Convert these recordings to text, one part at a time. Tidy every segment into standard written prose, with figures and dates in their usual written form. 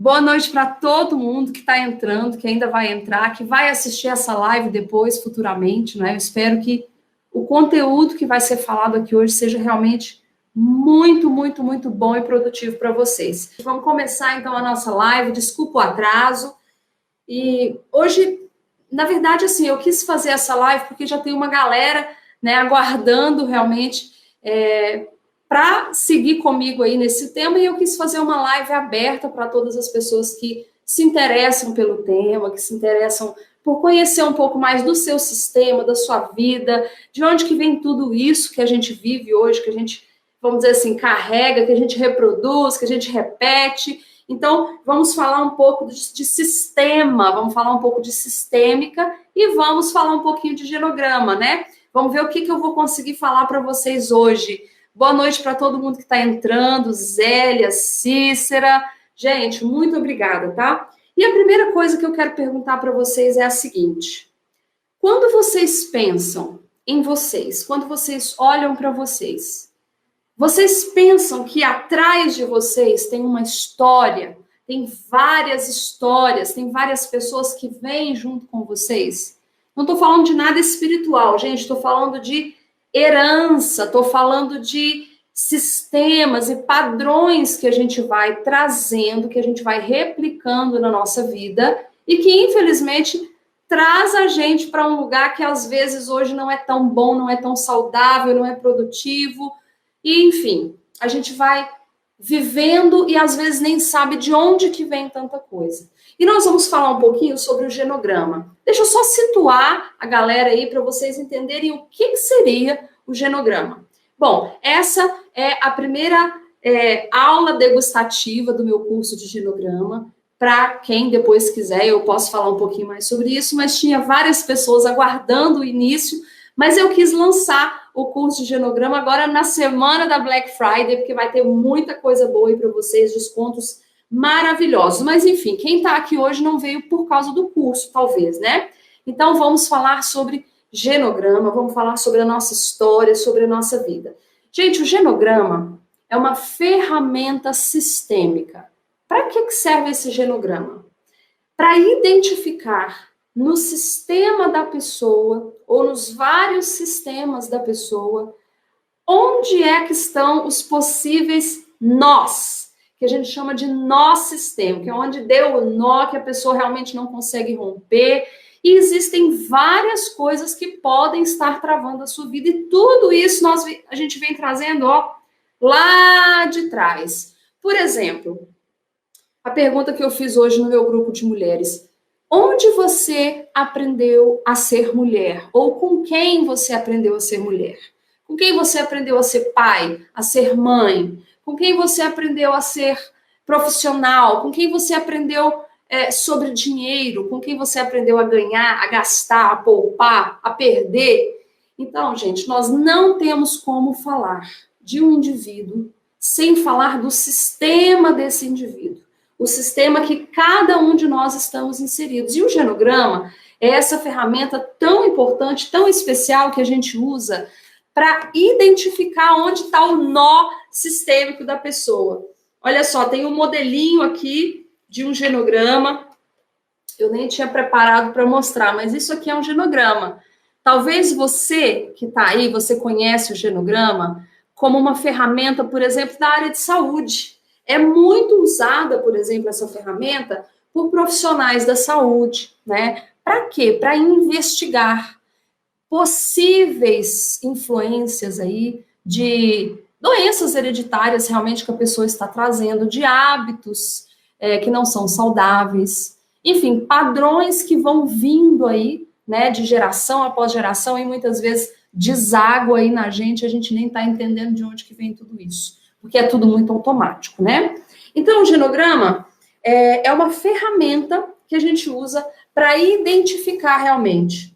Boa noite para todo mundo que está entrando, que ainda vai entrar, que vai assistir essa live depois, futuramente, né? Eu espero que o conteúdo que vai ser falado aqui hoje seja realmente muito bom e produtivo para vocês. Vamos começar, então, a nossa live. Desculpa o atraso. E hoje, na verdade, assim, eu quis fazer essa live porque já tem uma galera, né, aguardando realmente para seguir comigo aí nesse tema, e eu quis fazer uma live aberta para todas as pessoas que se interessam pelo tema, que se interessam por conhecer um pouco mais do seu sistema, da sua vida, de onde que vem tudo isso que a gente vive hoje, que a gente, vamos dizer assim, carrega, que a gente reproduz, que a gente repete. Então, vamos falar um pouco de sistema, vamos falar um pouco de sistêmica e vamos falar um pouquinho de genograma, né? Vamos ver o que eu vou conseguir falar para vocês hoje. Boa noite para todo mundo que está entrando, Zélia, Cícera. Gente, muito obrigada, tá? E a primeira coisa que eu quero perguntar para vocês é a seguinte: quando vocês pensam em vocês, quando vocês olham para vocês pensam que atrás de vocês tem uma história, tem várias histórias, tem várias pessoas que vêm junto com vocês? Não estou falando de nada espiritual, gente, estou falando de herança, estou falando de sistemas e padrões que a gente vai trazendo, que a gente vai replicando na nossa vida e que, infelizmente, traz a gente para um lugar que, às vezes, hoje não é tão bom, não é tão saudável, não é produtivo. E, enfim, a gente vai vivendo e, às vezes, nem sabe de onde que vem tanta coisa. E nós vamos falar um pouquinho sobre o genograma. Deixa eu só situar a galera aí para vocês entenderem o que seria o genograma. Bom, essa é a primeira aula degustativa do meu curso de genograma. Para quem depois quiser, eu posso falar um pouquinho mais sobre isso, mas tinha várias pessoas aguardando o início, mas eu quis lançar o curso de genograma agora na semana da Black Friday, porque vai ter muita coisa boa aí para vocês, descontos maravilhosos. Mas, enfim, quem está aqui hoje não veio por causa do curso, talvez, né? Então, vamos falar sobre genograma, vamos falar sobre a nossa história, sobre a nossa vida. Gente, o genograma é uma ferramenta sistêmica. Para que serve esse genograma? Para identificar no sistema da pessoa, ou nos vários sistemas da pessoa, onde é que estão os possíveis nós, que a gente chama de nó sistêmico, que é onde deu o nó, que a pessoa realmente não consegue romper, e existem várias coisas que podem estar travando a sua vida, e tudo isso a gente vem trazendo, ó, lá de trás. Por exemplo, a pergunta que eu fiz hoje no meu grupo de mulheres: onde você aprendeu a ser mulher? Ou com quem você aprendeu a ser mulher? Com quem você aprendeu a ser pai, a ser mãe? Com quem você aprendeu a ser profissional? Com quem você aprendeu sobre dinheiro? Com quem você aprendeu a ganhar, a gastar, a poupar, a perder? Então, gente, nós não temos como falar de um indivíduo sem falar do sistema desse indivíduo. O sistema que cada um de nós estamos inseridos. E o genograma é essa ferramenta tão importante, tão especial que a gente usa para identificar onde está o nó sistêmico da pessoa. Olha só, tem um modelinho aqui de um genograma. Eu nem tinha preparado para mostrar, mas isso aqui é um genograma. Talvez você que está aí, você conhece o genograma como uma ferramenta, por exemplo, da área de saúde. É muito usada, por exemplo, essa ferramenta por profissionais da saúde, né? Para quê? Para investigar possíveis influências aí de doenças hereditárias realmente que a pessoa está trazendo, de hábitos que não são saudáveis, enfim, padrões que vão vindo aí, né, de geração após geração e muitas vezes deságua aí na gente, a gente nem está entendendo de onde que vem tudo isso, porque é tudo muito automático, né? Então, o genograma é uma ferramenta que a gente usa para identificar realmente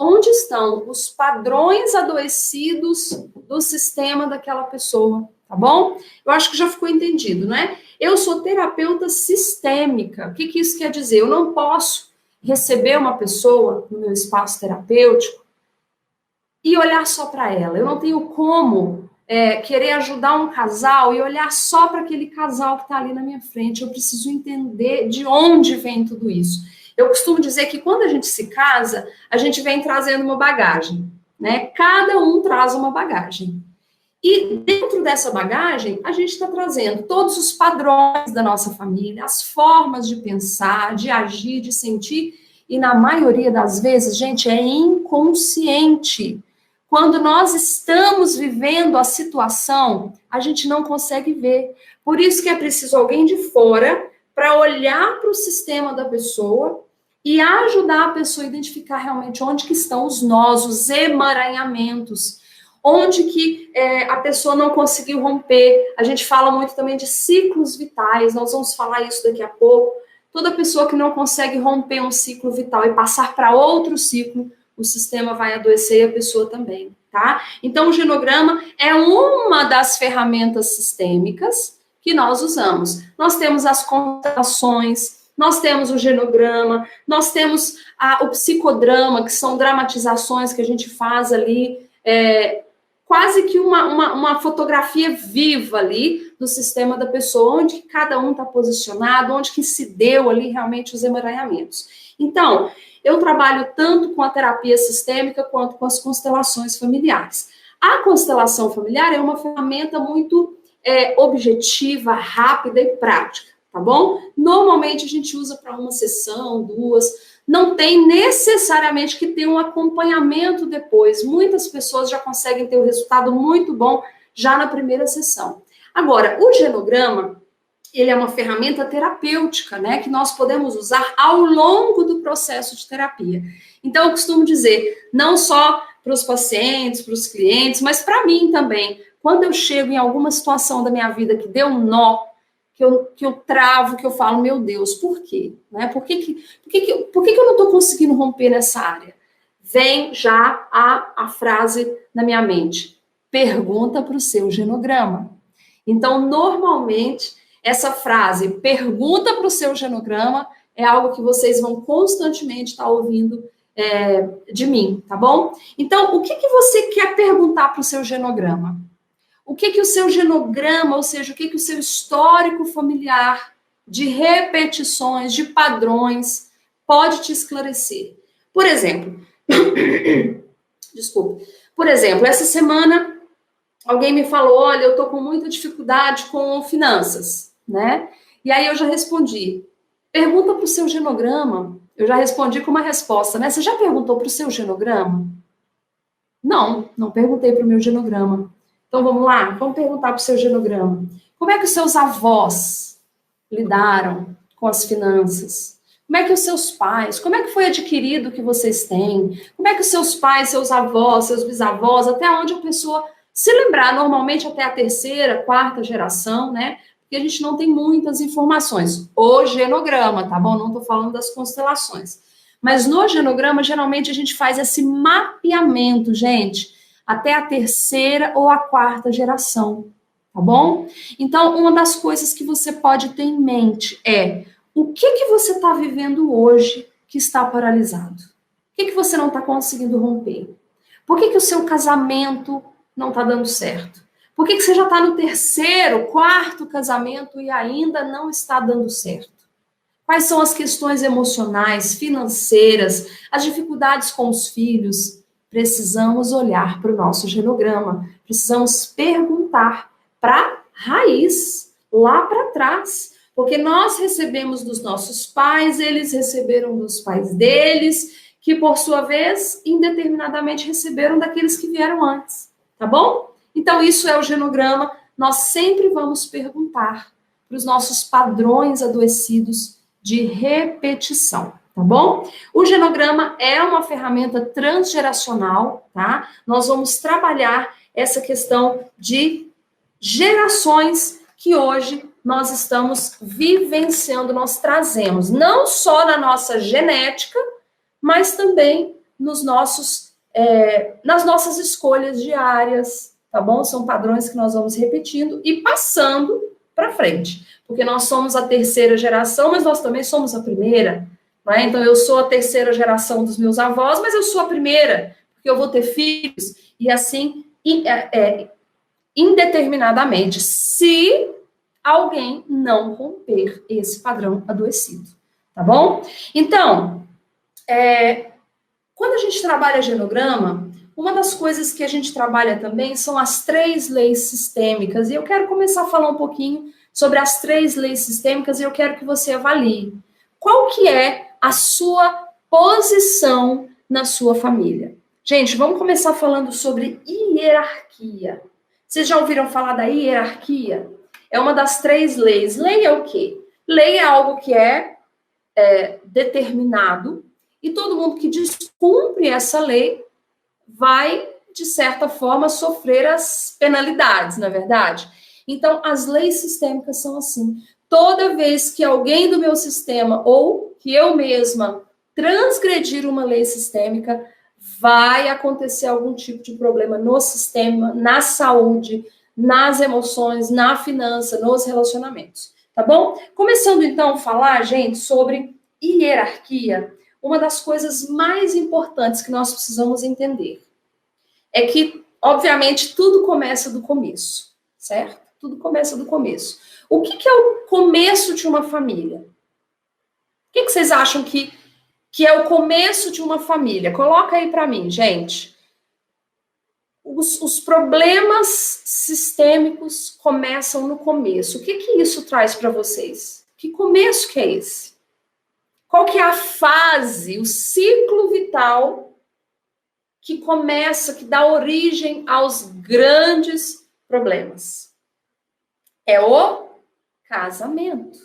onde estão os padrões adoecidos do sistema daquela pessoa, tá bom? Eu acho que já ficou entendido, né? Eu sou terapeuta sistêmica. O que isso quer dizer? Eu não posso receber uma pessoa no meu espaço terapêutico e olhar só para ela. Eu não tenho como querer ajudar um casal e olhar só para aquele casal que está ali na minha frente. Eu preciso entender de onde vem tudo isso. Eu costumo dizer que quando a gente se casa, a gente vem trazendo uma bagagem, né? Cada um traz uma bagagem. E dentro dessa bagagem, a gente está trazendo todos os padrões da nossa família, as formas de pensar, de agir, de sentir, e na maioria das vezes, gente, é inconsciente. Quando nós estamos vivendo a situação, a gente não consegue ver. Por isso que é preciso alguém de fora para olhar para o sistema da pessoa e ajudar a pessoa a identificar realmente onde que estão os nós, os emaranhamentos, onde que a pessoa não conseguiu romper. A gente fala muito também de ciclos vitais, nós vamos falar isso daqui a pouco. Toda pessoa que não consegue romper um ciclo vital e passar para outro ciclo, o sistema vai adoecer e a pessoa também, tá? Então, o genograma é uma das ferramentas sistêmicas que nós usamos. Nós temos as constelações, nós temos o genograma, nós temos o psicodrama, que são dramatizações que a gente faz ali, quase que uma fotografia viva ali do sistema da pessoa, onde cada um está posicionado, onde que se deu ali realmente os emaranhamentos. Então, eu trabalho tanto com a terapia sistêmica quanto com as constelações familiares. A constelação familiar é uma ferramenta muito objetiva, rápida e prática, tá bom? Normalmente a gente usa para uma sessão, duas, não tem necessariamente que ter um acompanhamento depois. Muitas pessoas já conseguem ter um resultado muito bom já na primeira sessão. Agora, o genograma, ele é uma ferramenta terapêutica, né, que nós podemos usar ao longo do processo de terapia. Então, eu costumo dizer, não só para os pacientes, para os clientes, mas para mim também. Quando eu chego em alguma situação da minha vida que deu um nó, que eu travo, que eu falo, meu Deus, por quê? Né? Por que eu não estou conseguindo romper nessa área? Vem já a frase na minha mente, pergunta para o seu genograma. Então, normalmente, essa frase, pergunta para o seu genograma, é algo que vocês vão constantemente estar ouvindo de mim, tá bom? Então, o que você quer perguntar para o seu genograma? O que o seu genograma, ou seja, o que o seu histórico familiar de repetições, de padrões, pode te esclarecer? Por exemplo, desculpa. Por exemplo, essa semana alguém me falou, olha, eu tô com muita dificuldade com finanças, né? E aí eu já respondi, pergunta para o seu genograma. Eu já respondi com uma resposta, né? Você já perguntou para o seu genograma? Não perguntei para o meu genograma. Então, vamos lá, vamos perguntar para o seu genograma. Como é que os seus avós lidaram com as finanças? Como é que os seus pais, como é que foi adquirido o que vocês têm? Como é que os seus pais, seus avós, seus bisavós, até onde a pessoa se lembrar, normalmente até a terceira, quarta geração, né? Porque a gente não tem muitas informações. O genograma, tá bom? Não estou falando das constelações. Mas no genograma, geralmente, a gente faz esse mapeamento, gente, até a terceira ou a quarta geração, tá bom? Então, uma das coisas que você pode ter em mente é o que você está vivendo hoje que está paralisado? O que você não está conseguindo romper? Por que o seu casamento não está dando certo? Por que você já está no terceiro, quarto casamento e ainda não está dando certo? Quais são as questões emocionais, financeiras, as dificuldades com os filhos? Precisamos olhar para o nosso genograma, precisamos perguntar para a raiz, lá para trás, porque nós recebemos dos nossos pais, eles receberam dos pais deles, que por sua vez, indeterminadamente receberam daqueles que vieram antes, tá bom? Então isso é o genograma, nós sempre vamos perguntar para os nossos padrões adoecidos de repetição. Tá bom? O genograma é uma ferramenta transgeracional, tá? Nós vamos trabalhar essa questão de gerações que hoje nós estamos vivenciando, nós trazemos, não só na nossa genética, mas também nos nas nossas escolhas diárias, tá bom? São padrões que nós vamos repetindo e passando para frente, porque nós somos a terceira geração, mas nós também somos a primeira. Então, eu sou a terceira geração dos meus avós, mas eu sou a primeira, porque eu vou ter filhos, e assim indeterminadamente, se alguém não romper esse padrão adoecido, tá bom? Então, quando a gente trabalha genograma, uma das coisas que a gente trabalha também são as 3 leis sistêmicas, e eu quero começar a falar um pouquinho sobre as 3 leis sistêmicas, e eu quero que você avalie qual que é a sua posição na sua família. Gente, vamos começar falando sobre hierarquia. Vocês já ouviram falar da hierarquia? É uma das 3 leis. Lei é o quê? Lei é algo que é determinado, e todo mundo que descumpre essa lei vai, de certa forma, sofrer as penalidades, não é verdade? Então, as leis sistêmicas são assim. Toda vez que alguém do meu sistema, ou que eu mesma, transgredir uma lei sistêmica, vai acontecer algum tipo de problema no sistema, na saúde, nas emoções, na finança, nos relacionamentos. Tá bom? Começando, então, a falar, gente, sobre hierarquia, uma das coisas mais importantes que nós precisamos entender é que, obviamente, tudo começa do começo, certo? Tudo começa do começo. O que é o começo de uma família? O que vocês acham que é o começo de uma família? Coloca aí para mim, gente. Os problemas sistêmicos começam no começo. O que isso traz para vocês? Que começo que é esse? Qual que é a fase, o ciclo vital que começa, que dá origem aos grandes problemas? É o casamento.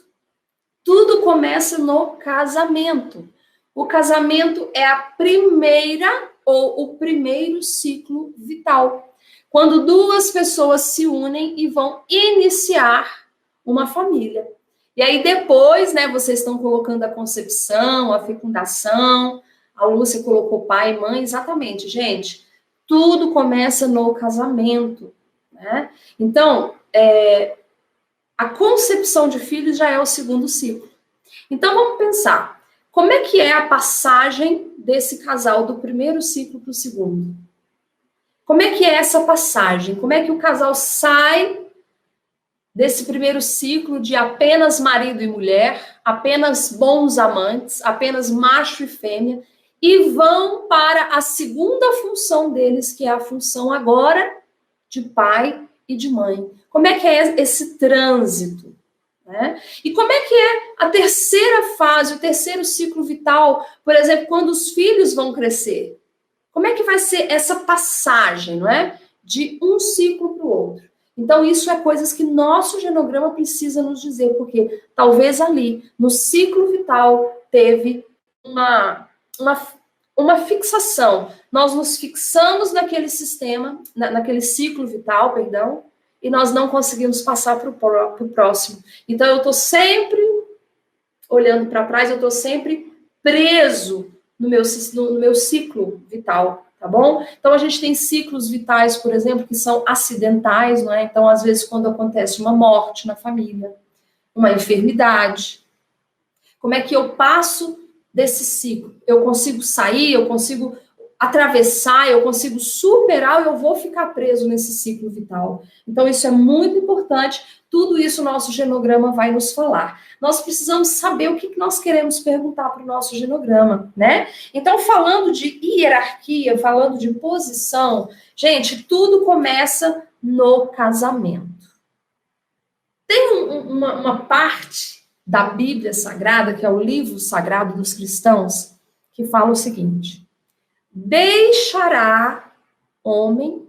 Tudo começa no casamento. O casamento é a primeira ou o primeiro ciclo vital. Quando 2 pessoas se unem e vão iniciar uma família. E aí depois, né, vocês estão colocando a concepção, a fecundação, a Lúcia colocou pai e mãe, exatamente, gente. Tudo começa no casamento, né? Então, a concepção de filhos já é o segundo ciclo. Então, vamos pensar. Como é que é a passagem desse casal do primeiro ciclo para o segundo? Como é que é essa passagem? Como é que o casal sai desse primeiro ciclo de apenas marido e mulher, apenas bons amantes, apenas macho e fêmea, e vão para a segunda função deles, que é a função agora de pai e de mãe? Como é que é esse trânsito? Né? E como é que é a terceira fase, o terceiro ciclo vital, por exemplo, quando os filhos vão crescer? Como é que vai ser essa passagem, não é? De um ciclo para o outro. Então, isso é coisas que nosso genograma precisa nos dizer, porque talvez ali, no ciclo vital, teve uma fixação. Nós nos fixamos naquele sistema, naquele ciclo vital, perdão, e nós não conseguimos passar para o próximo. Então, eu estou sempre olhando para trás, eu estou sempre preso no meu ciclo vital, tá bom? Então, a gente tem ciclos vitais, por exemplo, que são acidentais, não é? Então, às vezes, quando acontece uma morte na família, uma enfermidade, como é que eu passo desse ciclo? Eu consigo sair, eu consigo atravessar, eu consigo superar, ou eu vou ficar preso nesse ciclo vital? Então, isso é muito importante. Tudo isso o nosso genograma vai nos falar. Nós precisamos saber o que nós queremos perguntar para o nosso genograma, né? Então, falando de hierarquia, falando de posição, gente, tudo começa no casamento. Tem uma parte da Bíblia Sagrada, que é o livro sagrado dos cristãos, que fala o seguinte: deixará homem,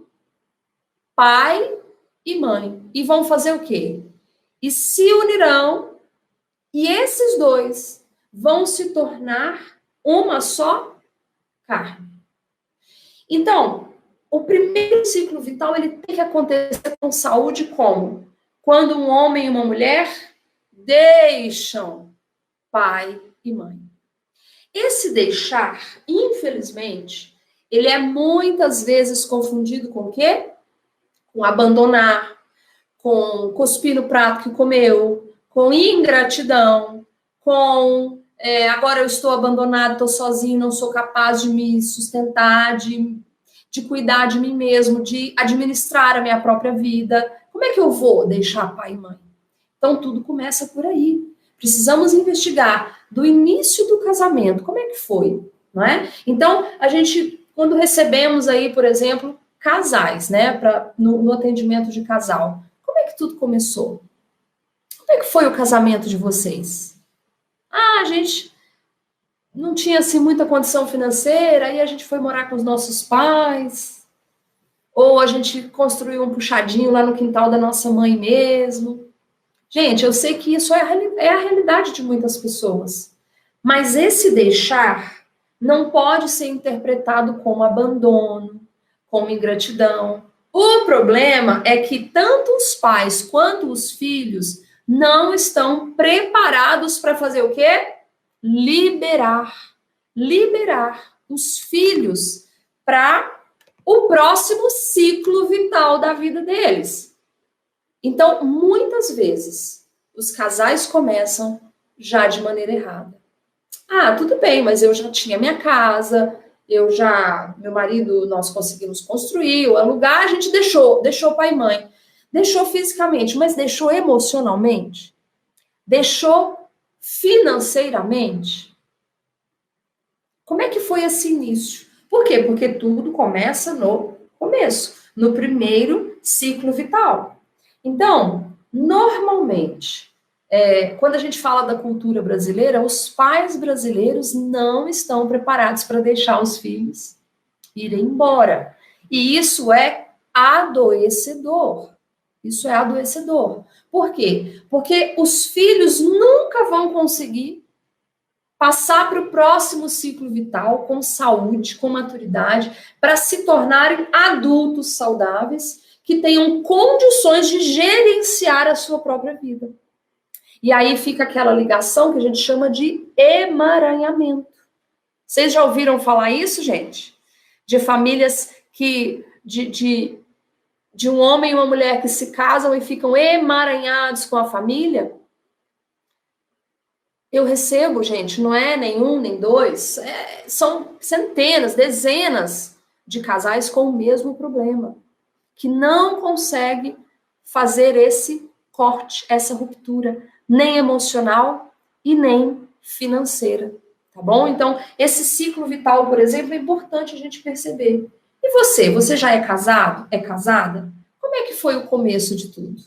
pai e mãe, e vão fazer o quê? E se unirão, e esses 2 vão se tornar uma só carne. Então, o primeiro ciclo vital, ele tem que acontecer com saúde como? Quando um homem e uma mulher deixam pai e mãe. Esse deixar, infelizmente, ele é muitas vezes confundido com o quê? Com abandonar, com cuspir no prato que comeu, com ingratidão, com agora eu estou abandonado, estou sozinho, não sou capaz de me sustentar, de cuidar de mim mesmo, de administrar a minha própria vida. Como é que eu vou deixar pai e mãe? Então, tudo começa por aí. Precisamos investigar do início do casamento, como é que foi, não é? Então, a gente, quando recebemos aí, por exemplo, casais, né, no atendimento de casal, como é que tudo começou? Como é que foi o casamento de vocês? Ah, a gente não tinha, assim, muita condição financeira, aí a gente foi morar com os nossos pais, ou a gente construiu um puxadinho lá no quintal da nossa mãe mesmo. Gente, eu sei que isso é a realidade de muitas pessoas. Mas esse deixar não pode ser interpretado como abandono, como ingratidão. O problema é que tanto os pais quanto os filhos não estão preparados para fazer o quê? Liberar os filhos para o próximo ciclo vital da vida deles. Então, muitas vezes, os casais começam já de maneira errada. Ah, tudo bem, mas eu já tinha minha casa, meu marido, nós conseguimos construir, ou alugar, a gente deixou pai e mãe. Deixou fisicamente, mas deixou emocionalmente? Deixou financeiramente? Como é que foi esse início? Por quê? Porque tudo começa no começo, no primeiro ciclo vital. Então, normalmente, quando a gente fala da cultura brasileira, os pais brasileiros não estão preparados para deixar os filhos irem embora. E isso é adoecedor. Isso é adoecedor. Por quê? Porque os filhos nunca vão conseguir passar para o próximo ciclo vital com saúde, com maturidade, para se tornarem adultos saudáveis que tenham condições de gerenciar a sua própria vida. E aí fica aquela ligação que a gente chama de emaranhamento. Vocês já ouviram falar isso, gente? De famílias que... de um homem e uma mulher que se casam e ficam emaranhados com a família? Eu recebo, gente, não é nem um, nem dois, são centenas, dezenas de casais com o mesmo problema, que não consegue fazer esse corte, essa ruptura, nem emocional e nem financeira, tá bom? Então, esse ciclo vital, por exemplo, é importante a gente perceber. E você já é casado? É casada? Como é que foi o começo de tudo?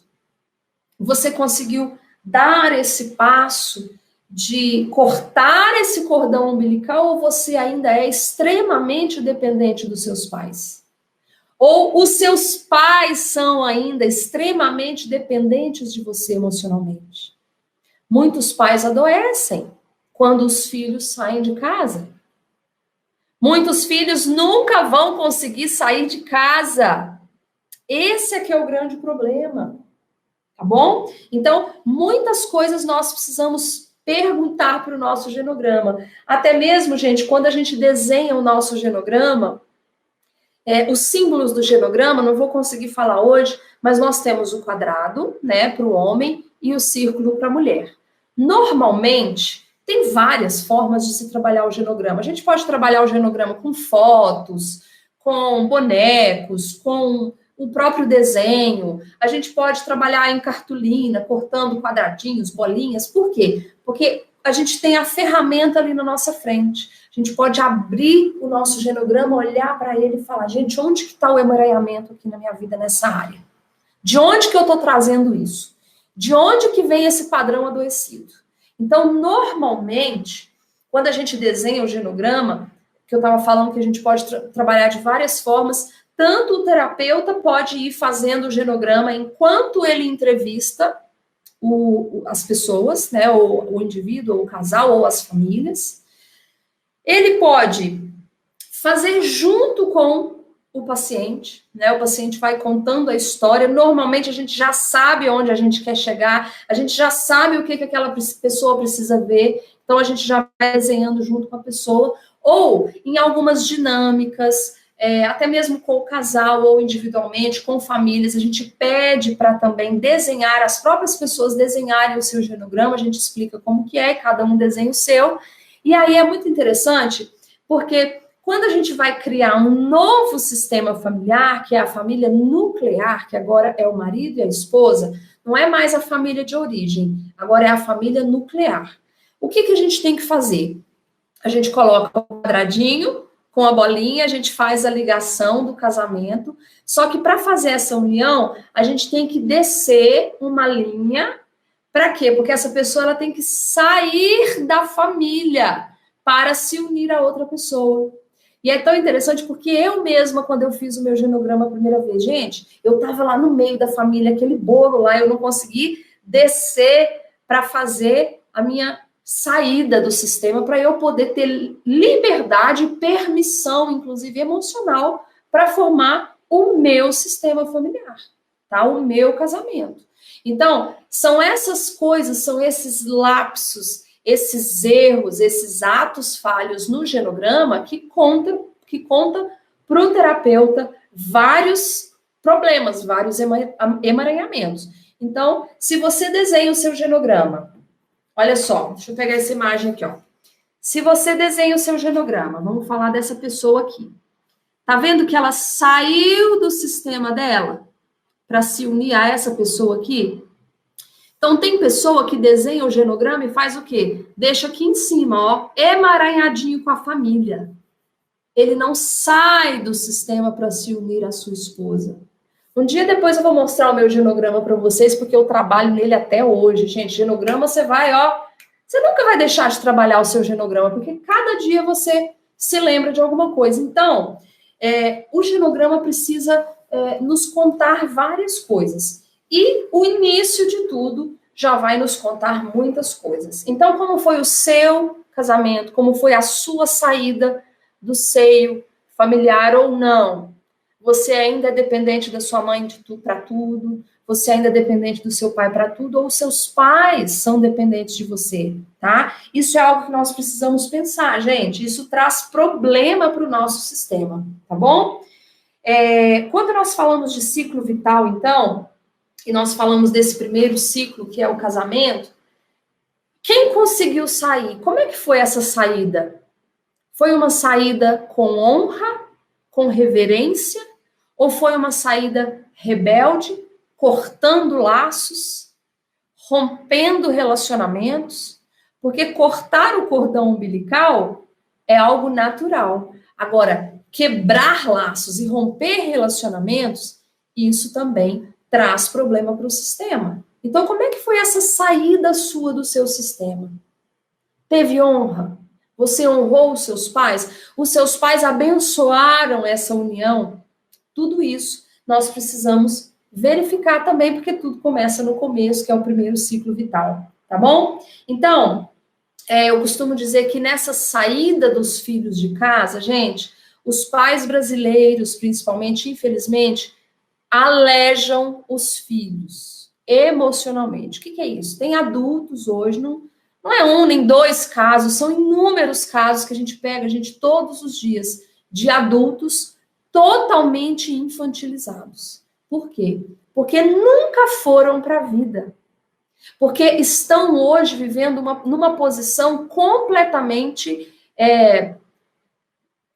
Você conseguiu dar esse passo de cortar esse cordão umbilical ou você ainda é extremamente dependente dos seus pais? Ou os seus pais são ainda extremamente dependentes de você emocionalmente? Muitos pais adoecem quando os filhos saem de casa. Muitos filhos nunca vão conseguir sair de casa. Esse é que é o grande problema. Tá bom? Então, muitas coisas nós precisamos perguntar para o nosso genograma. Até mesmo, gente, quando a gente desenha o nosso genograma, os símbolos do genograma, não vou conseguir falar hoje, mas nós temos o quadrado, né, para o homem e o círculo para a mulher. Normalmente, tem várias formas de se trabalhar o genograma. A gente pode trabalhar o genograma com fotos, com bonecos, com o próprio desenho. A gente pode trabalhar em cartolina, cortando quadradinhos, bolinhas. Por quê? Porque a gente tem a ferramenta ali na nossa frente. A gente pode abrir o nosso genograma, olhar para ele e falar, gente, onde que está o emaranhamento aqui na minha vida nessa área? De onde que eu estou trazendo isso? De onde que vem esse padrão adoecido? Então, normalmente, quando a gente desenha o genograma, que eu estava falando que a gente pode trabalhar de várias formas, tanto o terapeuta pode ir fazendo o genograma enquanto ele entrevista as pessoas, né, ou o indivíduo, ou o casal, ou as famílias. Ele pode fazer junto com o paciente, né? O paciente vai contando a história. Normalmente a gente já sabe onde a gente quer chegar, a gente já sabe o que aquela pessoa precisa ver, então a gente já vai desenhando junto com a pessoa, ou em algumas dinâmicas, até mesmo com o casal ou individualmente, com famílias, a gente pede para também desenhar, as próprias pessoas desenharem o seu genograma, a gente explica como que é, cada um desenha o seu, e aí é muito interessante, porque quando a gente vai criar um novo sistema familiar, que é a família nuclear, que agora é o marido e a esposa, não é mais a família de origem, agora é a família nuclear. O que a gente tem que fazer? A gente coloca o quadradinho com a bolinha, a gente faz a ligação do casamento, só que para fazer essa união, a gente tem que descer uma linha. Para quê? Porque essa pessoa ela tem que sair da família para se unir a outra pessoa. E é tão interessante porque eu mesma, quando eu fiz o meu genograma a primeira vez, gente, eu estava lá no meio da família, aquele bolo lá, eu não consegui descer para fazer a minha saída do sistema, para eu poder ter liberdade e permissão, inclusive emocional, para formar o meu sistema familiar, tá? O meu casamento. Então, são essas coisas, são esses lapsos, esses erros, esses atos falhos no genograma que conta para o terapeuta vários problemas, vários emaranhamentos. Então, se você desenha o seu genograma, olha só, deixa eu pegar essa imagem aqui, ó. Se você desenha o seu genograma, vamos falar dessa pessoa aqui. Tá vendo que ela saiu do sistema dela para se unir a essa pessoa aqui? Então, tem pessoa que desenha o genograma e faz o quê? Deixa aqui em cima, ó, emaranhadinho com a família. Ele não sai do sistema para se unir à sua esposa. Um dia depois eu vou mostrar o meu genograma para vocês, porque eu trabalho nele até hoje. Gente, genograma você vai, ó, você nunca vai deixar de trabalhar o seu genograma, porque cada dia você se lembra de alguma coisa. Então, o genograma precisa nos contar várias coisas. E o início de tudo já vai nos contar muitas coisas. Então, como foi o seu casamento? Como foi a sua saída do seio familiar ou não? Você ainda é dependente da sua mãe para tudo? Você ainda é dependente do seu pai para tudo? Ou seus pais são dependentes de você, tá? Isso é algo que nós precisamos pensar, gente. Isso traz problema para o nosso sistema, tá bom? Quando nós falamos de ciclo vital, então, e nós falamos desse primeiro ciclo, que é o casamento, quem conseguiu sair? Como é que foi essa saída? Foi uma saída com honra, com reverência, ou foi uma saída rebelde, cortando laços, rompendo relacionamentos? Porque cortar o cordão umbilical é algo natural. Agora, quebrar laços e romper relacionamentos, isso também traz problema para o sistema. Então, como é que foi essa saída sua do seu sistema? Teve honra? Você honrou os seus pais? Os seus pais abençoaram essa união? Tudo isso nós precisamos verificar também, porque tudo começa no começo, que é o primeiro ciclo vital, tá bom? Então, eu costumo dizer que nessa saída dos filhos de casa, gente, os pais brasileiros, principalmente, infelizmente, alejam os filhos emocionalmente. O que é isso? Tem adultos hoje, não é um nem dois casos, são inúmeros casos que a gente pega, todos os dias, de adultos totalmente infantilizados. Por quê? Porque nunca foram para a vida. Porque estão hoje vivendo numa posição completamente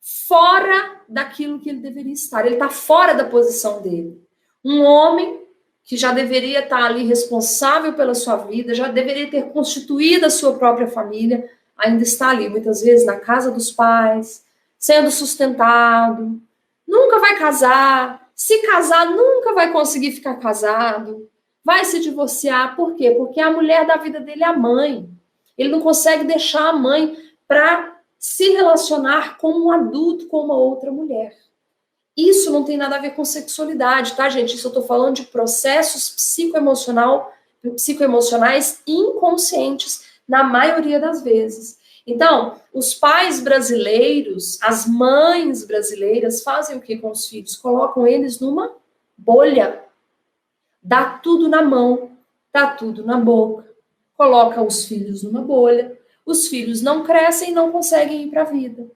fora daquilo que ele deveria estar. Ele está fora da posição dele. Um homem que já deveria estar ali responsável pela sua vida, já deveria ter constituído a sua própria família, ainda está ali, muitas vezes, na casa dos pais, sendo sustentado, nunca vai casar, se casar, nunca vai conseguir ficar casado, vai se divorciar, por quê? Porque a mulher da vida dele é a mãe. Ele não consegue deixar a mãe para se relacionar com um adulto, com uma outra mulher. Isso não tem nada a ver com sexualidade, tá, gente? Isso eu tô falando de processos psicoemocionais inconscientes, na maioria das vezes. Então, os pais brasileiros, as mães brasileiras fazem o que com os filhos? Colocam eles numa bolha. Dá tudo na mão, dá tudo na boca. Coloca os filhos numa bolha. Os filhos não crescem e não conseguem ir para a vida.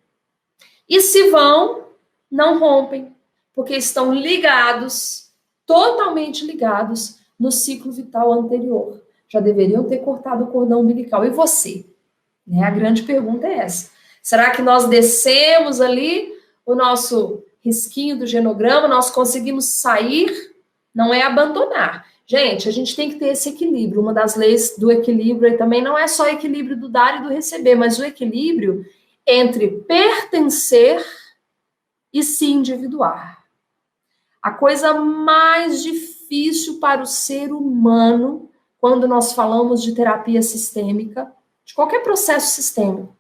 E se vão, não rompem, porque estão ligados, totalmente ligados, no ciclo vital anterior. Já deveriam ter cortado o cordão umbilical. E você? A grande pergunta é essa. Será que nós descemos ali o nosso risquinho do genograma, nós conseguimos sair? Não é abandonar. Gente, a gente tem que ter esse equilíbrio. Uma das leis do equilíbrio também não é só o equilíbrio do dar e do receber, mas o equilíbrio entre pertencer e se individuar. A coisa mais difícil para o ser humano, quando nós falamos de terapia sistêmica, de qualquer processo sistêmico,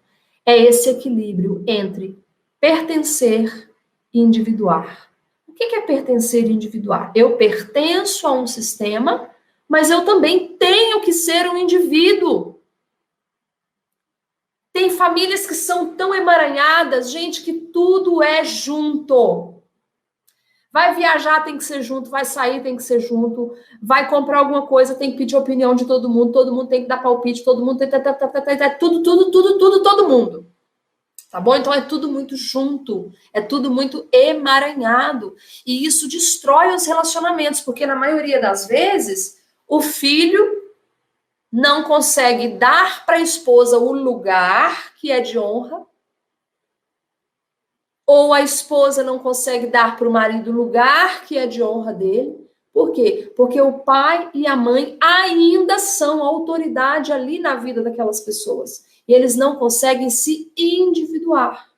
é esse equilíbrio entre pertencer e individuar. O que é pertencer e individuar? Eu pertenço a um sistema, mas eu também tenho que ser um indivíduo. Tem famílias que são tão emaranhadas, gente, que tudo é junto. Vai viajar, tem que ser junto. Vai sair, tem que ser junto. Vai comprar alguma coisa, tem que pedir a opinião de todo mundo tem que dar palpite, todo mundo tem tudo, todo mundo. Tá bom? Então é tudo muito junto, é tudo muito emaranhado. E isso destrói os relacionamentos, porque na maioria das vezes o filho não consegue dar para a esposa o lugar que é de honra, ou a esposa não consegue dar para o marido o lugar que é de honra dele. Por quê? Porque o pai e a mãe ainda são autoridade ali na vida daquelas pessoas. E eles não conseguem se individuar.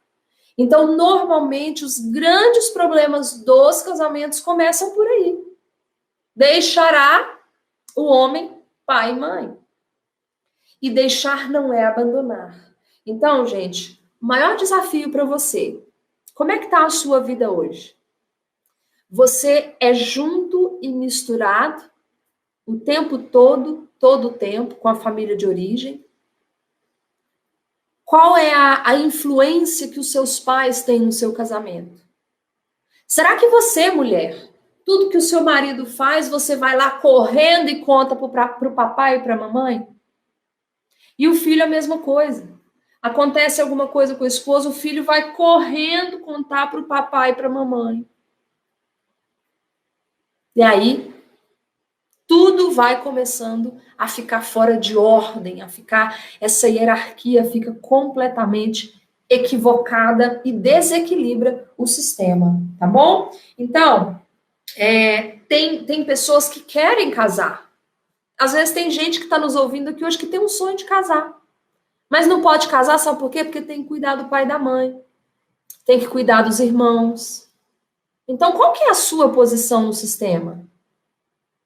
Então, normalmente, os grandes problemas dos casamentos começam por aí. Deixará o homem pai e mãe. E deixar não é abandonar. Então, gente, o maior desafio para você, como é que está a sua vida hoje? Você é junto e misturado o tempo todo o tempo, com a família de origem? Qual é a influência que os seus pais têm no seu casamento? Será que você, mulher, tudo que o seu marido faz, você vai lá correndo e conta para o papai e para a mamãe? E o filho é a mesma coisa. Acontece alguma coisa com o esposo, o filho vai correndo contar para o papai e para a mamãe. E aí, tudo vai começando a ficar fora de ordem, essa hierarquia fica completamente equivocada e desequilibra o sistema, tá bom? Então, tem pessoas que querem casar. Às vezes tem gente que está nos ouvindo aqui hoje que tem um sonho de casar. Mas não pode casar, sabe por quê? Porque tem que cuidar do pai e da mãe. Tem que cuidar dos irmãos. Então, qual que é a sua posição no sistema?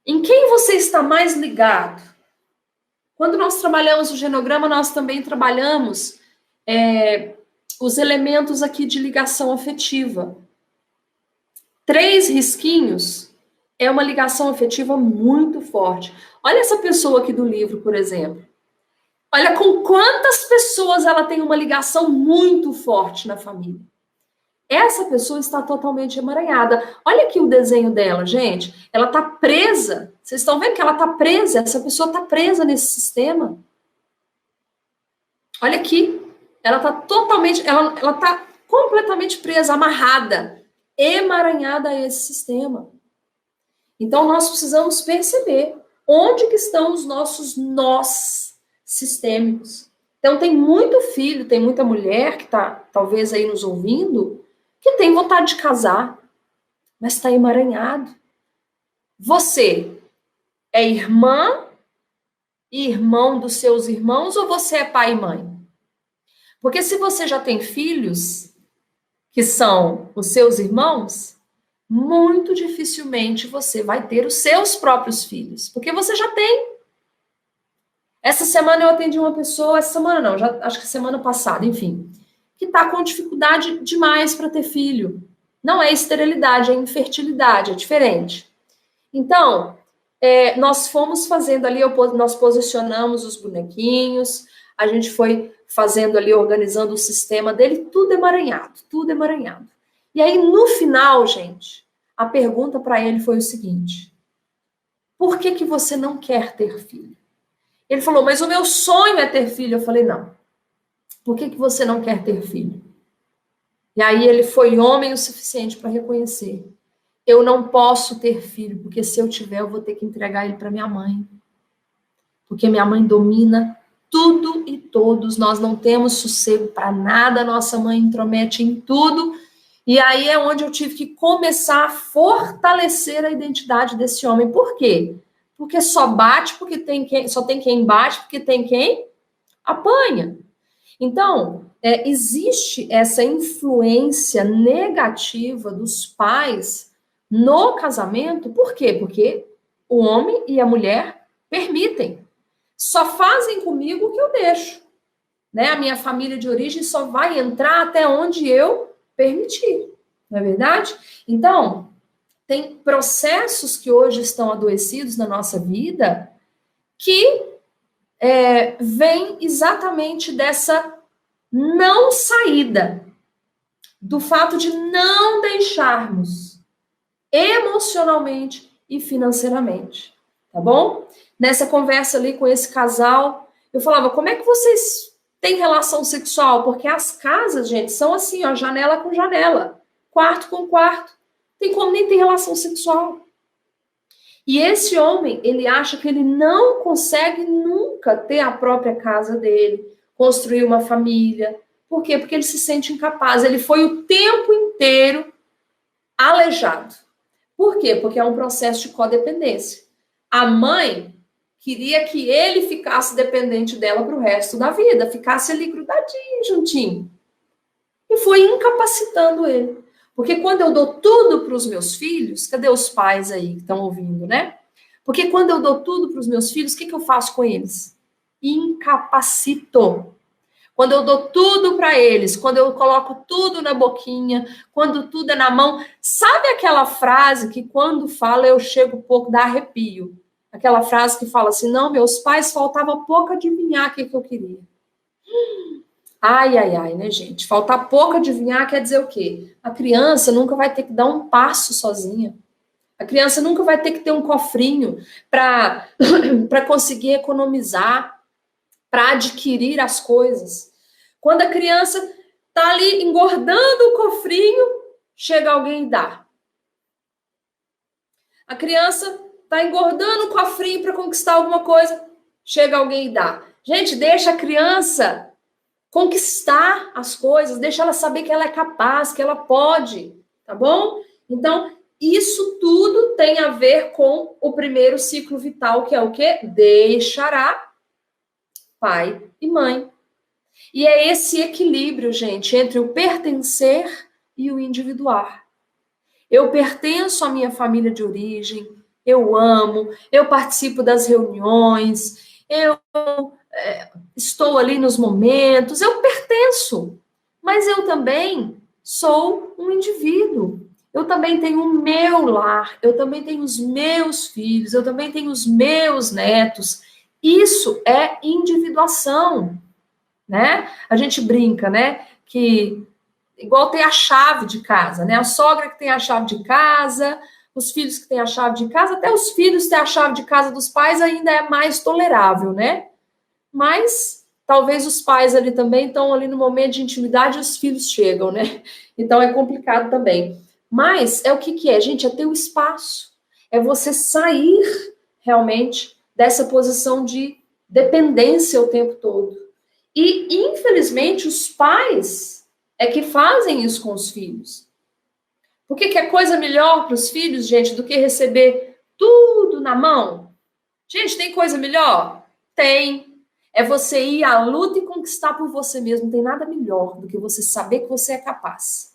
Em quem você está mais ligado? Quando nós trabalhamos o genograma, nós também trabalhamos os elementos aqui de ligação afetiva. 3 risquinhos é uma ligação afetiva muito forte. Olha essa pessoa aqui do livro, por exemplo. Olha com quantas pessoas ela tem uma ligação muito forte na família. Essa pessoa está totalmente emaranhada. Olha aqui o desenho dela, gente. Ela está presa. Vocês estão vendo que ela está presa? Essa pessoa está presa nesse sistema. Olha aqui. Ela está completamente presa, amarrada, emaranhada a esse sistema. Então, nós precisamos perceber onde que estão os nossos nós sistêmicos. Então, tem muito filho, tem muita mulher que está, talvez, aí nos ouvindo, que tem vontade de casar, mas está emaranhado. Você é irmã e irmão dos seus irmãos ou você é pai e mãe? Porque se você já tem filhos, que são os seus irmãos, muito dificilmente você vai ter os seus próprios filhos, porque você já tem. Essa semana eu atendi uma pessoa, essa semana não, acho que semana passada, enfim, que está com dificuldade demais para ter filho. Não é esterilidade, é infertilidade, é diferente. Então, nós fomos fazendo ali, nós posicionamos os bonequinhos, a gente foi fazendo ali, organizando o sistema dele, tudo emaranhado, tudo emaranhado. E aí, no final, gente, a pergunta para ele foi o seguinte: por que você não quer ter filho? Ele falou, mas o meu sonho é ter filho. Eu falei, não. Por que você não quer ter filho? E aí ele foi homem o suficiente para reconhecer. Eu não posso ter filho, porque se eu tiver, eu vou ter que entregar ele para minha mãe. Porque minha mãe domina tudo e todos, nós não temos sossego para nada, nossa mãe intromete em tudo, e aí é onde eu tive que começar a fortalecer a identidade desse homem. Por quê? Porque só bate porque só tem quem bate, porque tem quem apanha. Então, existe essa influência negativa dos pais no casamento, por quê? Porque o homem e a mulher permitem. Só fazem comigo o que eu deixo. Né? A minha família de origem só vai entrar até onde eu permitir. Não é verdade? Então, tem processos que hoje estão adoecidos na nossa vida que vêm exatamente dessa não saída, do fato de não deixarmos emocionalmente e financeiramente, tá bom? Nessa conversa ali com esse casal, eu falava, como é que vocês têm relação sexual? Porque as casas, gente, são assim, ó, janela com janela, quarto com quarto, tem como nem ter relação sexual. E esse homem, ele acha que ele não consegue nunca ter a própria casa dele, construir uma família. Por quê? Porque ele se sente incapaz. Ele foi o tempo inteiro aleijado. Por quê? Porque é um processo de codependência. A mãe queria que ele ficasse dependente dela para o resto da vida, ficasse ali grudadinho, juntinho. E foi incapacitando ele. Porque quando eu dou tudo para os meus filhos, cadê os pais aí que estão ouvindo, né? Porque quando eu dou tudo para os meus filhos, o que eu faço com eles? Incapacito. Quando eu dou tudo para eles, quando eu coloco tudo na boquinha, quando tudo é na mão. Sabe aquela frase que quando fala eu chego um pouco, dá arrepio? Aquela frase que fala assim, não, meus pais faltava pouco adivinhar o que eu queria. Ai, ai, ai, né, gente? Faltar pouco adivinhar quer dizer o quê? A criança nunca vai ter que dar um passo sozinha. A criança nunca vai ter que ter um cofrinho para conseguir economizar, para adquirir as coisas. Quando a criança está ali engordando o cofrinho, chega alguém e dá. A criança está engordando o cofrinho para conquistar alguma coisa, chega alguém e dá. Gente, deixa a criança conquistar as coisas, deixa ela saber que ela é capaz, que ela pode, tá bom? Então, isso tudo tem a ver com o primeiro ciclo vital, que é o quê? Deixará pai e mãe. E é esse equilíbrio, gente, entre o pertencer e o individuar. Eu pertenço à minha família de origem, eu amo, eu participo das reuniões, eu estou ali nos momentos, eu pertenço, mas eu também sou um indivíduo. Eu também tenho o meu lar, eu também tenho os meus filhos, eu também tenho os meus netos. Isso é individuação, né? A gente brinca, né? Que igual tem a chave de casa, né? A sogra que tem a chave de casa, os filhos que têm a chave de casa, até os filhos têm a chave de casa dos pais ainda é mais tolerável, né? Mas talvez os pais ali também estão ali no momento de intimidade e os filhos chegam, né? Então é complicado também. Mas é o que é, gente? É ter o espaço. É você sair realmente dessa posição de dependência o tempo todo. E, infelizmente, os pais é que fazem isso com os filhos. Porque que é coisa melhor para os filhos, gente, do que receber tudo na mão? Gente, tem coisa melhor? Tem. É você ir à luta e conquistar por você mesmo. Não tem nada melhor do que você saber que você é capaz.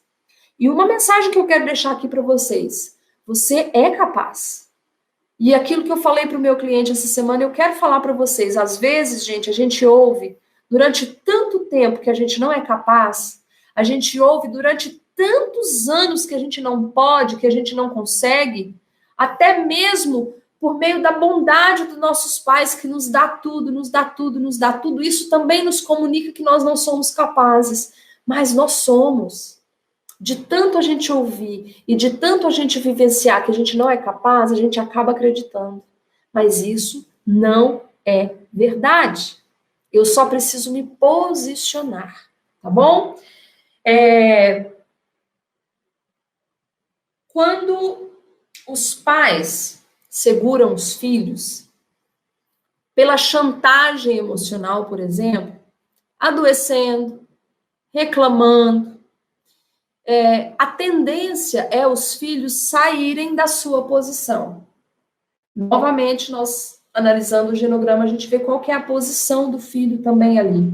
E uma mensagem que eu quero deixar aqui para vocês. Você é capaz. E aquilo que eu falei para o meu cliente essa semana, eu quero falar para vocês. Às vezes, gente, a gente ouve durante tanto tempo que a gente não é capaz, a gente ouve durante tantos anos que a gente não pode, que a gente não consegue, até mesmo por meio da bondade dos nossos pais, que nos dá tudo, nos dá tudo, nos dá tudo. Isso também nos comunica que nós não somos capazes, mas nós somos. De tanto a gente ouvir e de tanto a gente vivenciar que a gente não é capaz, a gente acaba acreditando. Mas isso não é verdade. Eu só preciso me posicionar, tá bom? Quando os pais seguram os filhos, pela chantagem emocional, por exemplo, adoecendo, reclamando, a tendência é os filhos saírem da sua posição. Novamente, nós analisando o genograma, a gente vê qual que é a posição do filho também ali.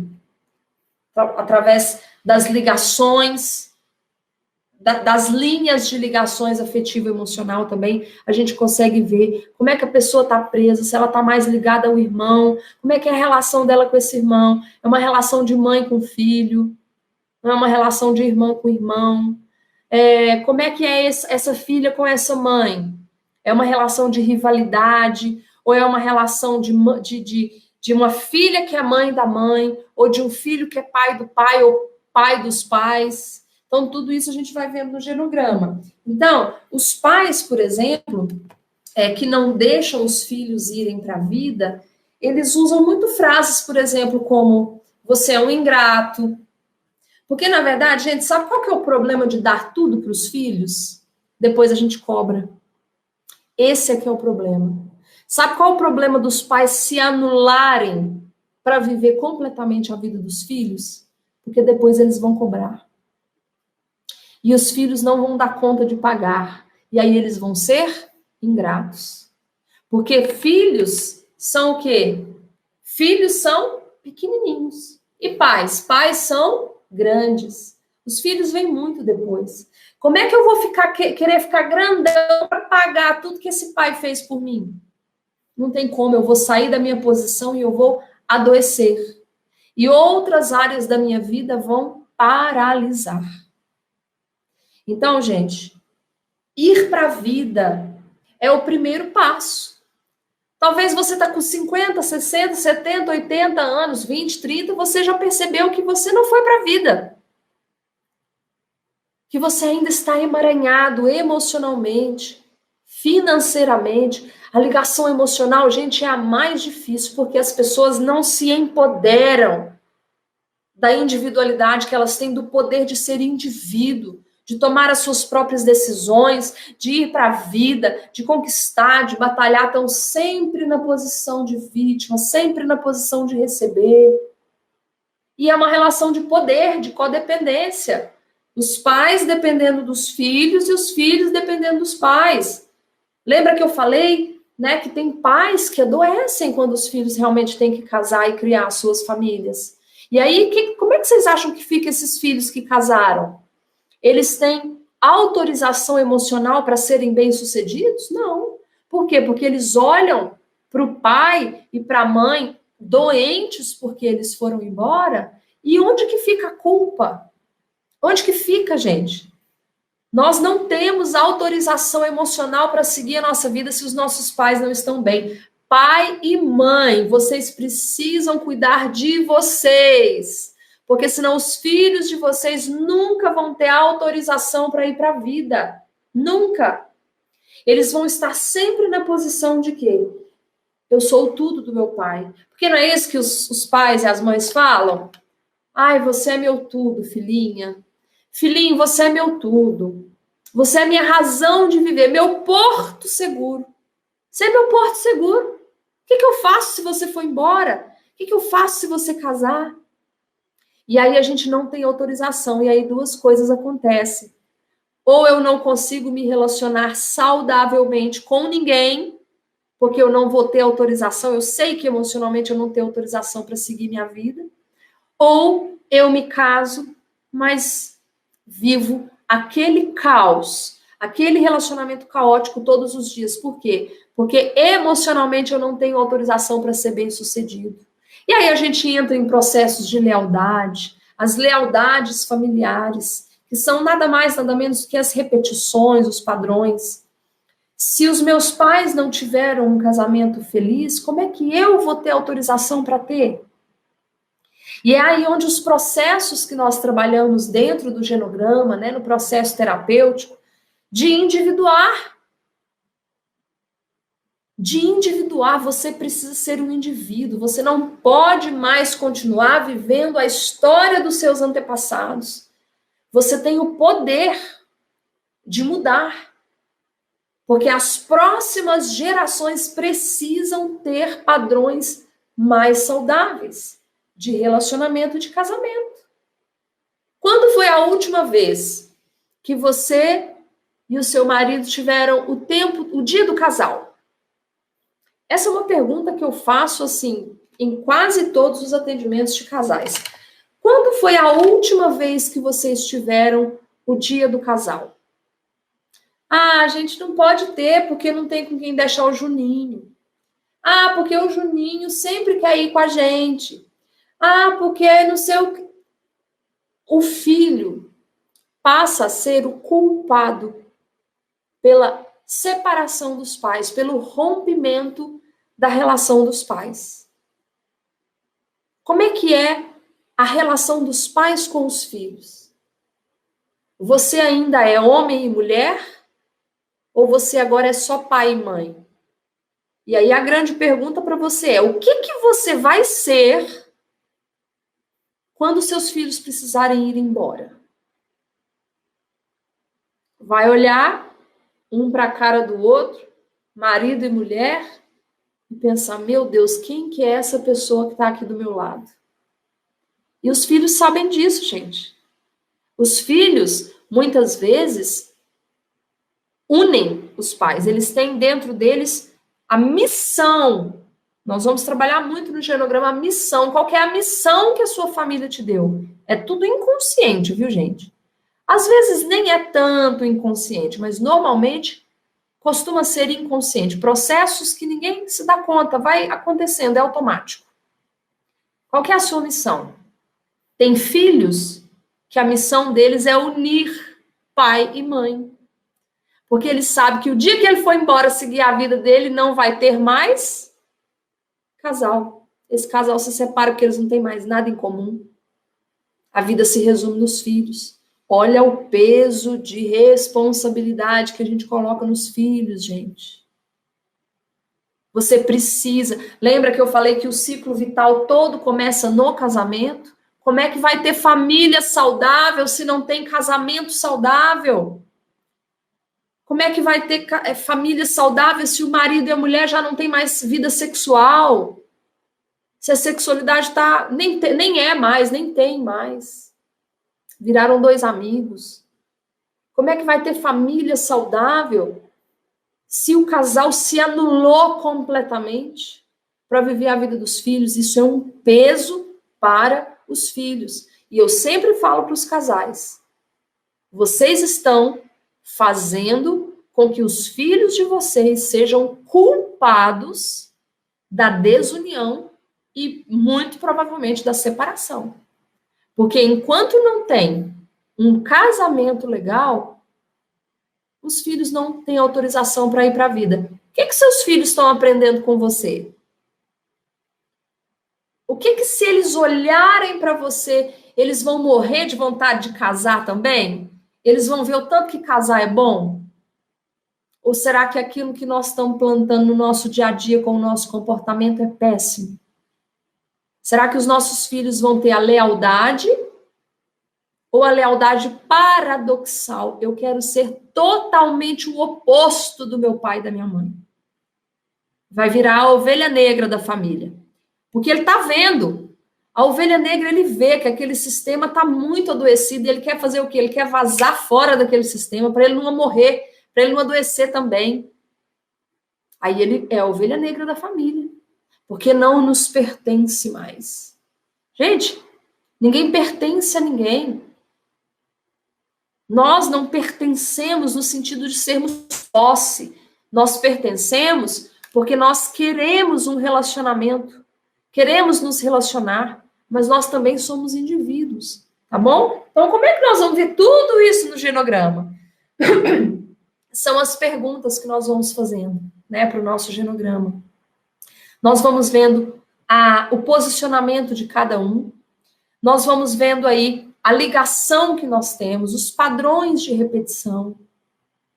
Através das ligações, das linhas de ligações afetivo-emocional também, a gente consegue ver como é que a pessoa está presa, se ela está mais ligada ao irmão, como é que é a relação dela com esse irmão, é uma relação de mãe com filho, não é uma relação de irmão com irmão, como é que é essa filha com essa mãe? É uma relação de rivalidade, ou é uma relação de uma filha que é mãe da mãe, ou de um filho que é pai do pai, ou pai dos pais. Então, tudo isso a gente vai vendo no genograma. Então, os pais, por exemplo, que não deixam os filhos irem para a vida, eles usam muito frases, por exemplo, como você é um ingrato. Porque, na verdade, gente, sabe qual que é o problema de dar tudo para os filhos? Depois a gente cobra. Esse é que é o problema. Sabe qual é o problema dos pais se anularem para viver completamente a vida dos filhos? Porque depois eles vão cobrar. E os filhos não vão dar conta de pagar. E aí eles vão ser ingratos. Porque filhos são o quê? Filhos são pequenininhos. E pais são grandes. Os filhos vêm muito depois. Como é que eu vou querer ficar grandão para pagar tudo que esse pai fez por mim? Não tem como, eu vou sair da minha posição e eu vou adoecer. E outras áreas da minha vida vão paralisar. Então, gente, ir para a vida é o primeiro passo. Talvez você está com 50, 60, 70, 80 anos, 20, 30, você já percebeu que você não foi para a vida. Que você ainda está emaranhado emocionalmente, financeiramente. A ligação emocional, gente, é a mais difícil, porque as pessoas não se empoderam da individualidade que elas têm, do poder de ser indivíduo, de tomar as suas próprias decisões, de ir para a vida, de conquistar, de batalhar, estão sempre na posição de vítima, sempre na posição de receber. E é uma relação de poder, de codependência. Os pais dependendo dos filhos e os filhos dependendo dos pais. Lembra que eu falei, né, que tem pais que adoecem quando os filhos realmente têm que casar e criar suas famílias. E aí, como é que vocês acham que fica esses filhos que casaram? Eles têm autorização emocional para serem bem-sucedidos? Não. Por quê? Porque eles olham para o pai e para a mãe doentes porque eles foram embora. E onde que fica a culpa? Onde que fica, gente? Nós não temos autorização emocional para seguir a nossa vida se os nossos pais não estão bem. Pai e mãe, vocês precisam cuidar de vocês. Porque senão os filhos de vocês nunca vão ter autorização para ir para a vida. Nunca. Eles vão estar sempre na posição de quê? Eu sou tudo do meu pai. Porque não é isso que os pais e as mães falam? Ai, você é meu tudo, filhinha. Filhinho, você é meu tudo. Você é minha razão de viver, meu porto seguro. Você é meu porto seguro. O que eu faço se você for embora? O que eu faço se você casar? E aí a gente não tem autorização. E aí duas coisas acontecem. Ou eu não consigo me relacionar saudavelmente com ninguém, porque eu não vou ter autorização. Eu sei que emocionalmente eu não tenho autorização para seguir minha vida. Ou eu me caso, mas vivo aquele caos, aquele relacionamento caótico todos os dias. Por quê? Porque emocionalmente eu não tenho autorização para ser bem-sucedido. E aí a gente entra em processos de lealdade, as lealdades familiares, que são nada mais, nada menos que as repetições, os padrões. Se os meus pais não tiveram um casamento feliz, como é que eu vou ter autorização para ter? E é aí onde os processos que nós trabalhamos dentro do genograma, né, no processo terapêutico, de individuar, você precisa ser um indivíduo, você não pode mais continuar vivendo a história dos seus antepassados. Você tem o poder de mudar, porque as próximas gerações precisam ter padrões mais saudáveis de relacionamento e de casamento. Quando foi a última vez que você e o seu marido tiveram o dia do casal? Essa é uma pergunta que eu faço assim em quase todos os atendimentos de casais. Quando foi a última vez que vocês tiveram o dia do casal? Ah, a gente não pode ter porque não tem com quem deixar o Juninho. Ah, porque o Juninho sempre quer ir com a gente. Ah, porque não sei o que. O filho passa a ser o culpado pela separação dos pais, pelo rompimento da relação dos pais. Como é que é a relação dos pais com os filhos? Você ainda é homem e mulher? Ou você agora é só pai e mãe? E aí a grande pergunta para você é: o que você vai ser quando seus filhos precisarem ir embora? Vai olhar um para a cara do outro, marido e mulher, e pensar: meu Deus, quem que é essa pessoa que está aqui do meu lado? E os filhos sabem disso, gente. Os filhos, muitas vezes, unem os pais. Eles têm dentro deles a missão. Nós vamos trabalhar muito no genograma a missão. Qual que é a missão que a sua família te deu? É tudo inconsciente, viu, gente? Às vezes nem é tanto inconsciente, mas normalmente costuma ser inconsciente. Processos que ninguém se dá conta, vai acontecendo, é automático. Qual que é a sua missão? Tem filhos que a missão deles é unir pai e mãe. Porque ele sabe que o dia que ele for embora seguir a vida dele, não vai ter mais casal. Esse casal se separa porque eles não têm mais nada em comum. A vida se resume nos filhos. Olha o peso de responsabilidade que a gente coloca nos filhos, gente. Você precisa. Lembra que eu falei que o ciclo vital todo começa no casamento? Como é que vai ter família saudável se não tem casamento saudável? Como é que vai ter família saudável se o marido e a mulher já não têm mais vida sexual? Se a sexualidade tá nem é mais, nem tem mais. Viraram dois amigos. Como é que vai ter família saudável se o casal se anulou completamente para viver a vida dos filhos? Isso é um peso para os filhos. E eu sempre falo para os casais: vocês estão fazendo com que os filhos de vocês sejam culpados da desunião e, muito provavelmente, da separação. Porque enquanto não tem um casamento legal, os filhos não têm autorização para ir para a vida. O que seus filhos estão aprendendo com você? O que se eles olharem para você, eles vão morrer de vontade de casar também? Eles vão ver o tanto que casar é bom? Ou será que aquilo que nós estamos plantando no nosso dia a dia com o nosso comportamento é péssimo? Será que os nossos filhos vão ter a lealdade ou a lealdade paradoxal? Eu quero ser totalmente o oposto do meu pai e da minha mãe. Vai virar a ovelha negra da família. Porque ele está vendo. A ovelha negra, ele vê que aquele sistema está muito adoecido e ele quer fazer o quê? Ele quer vazar fora daquele sistema para ele não morrer, para ele não adoecer também. Aí ele é a ovelha negra da família. Porque não nos pertence mais. Gente, ninguém pertence a ninguém. Nós não pertencemos no sentido de sermos posse. Nós pertencemos porque nós queremos um relacionamento. Queremos nos relacionar, mas nós também somos indivíduos, tá bom? Então, como é que nós vamos ver tudo isso no genograma? São as perguntas que nós vamos fazendo, né, para o nosso genograma. Nós vamos vendo o posicionamento de cada um. Nós vamos vendo aí a ligação que nós temos, os padrões de repetição.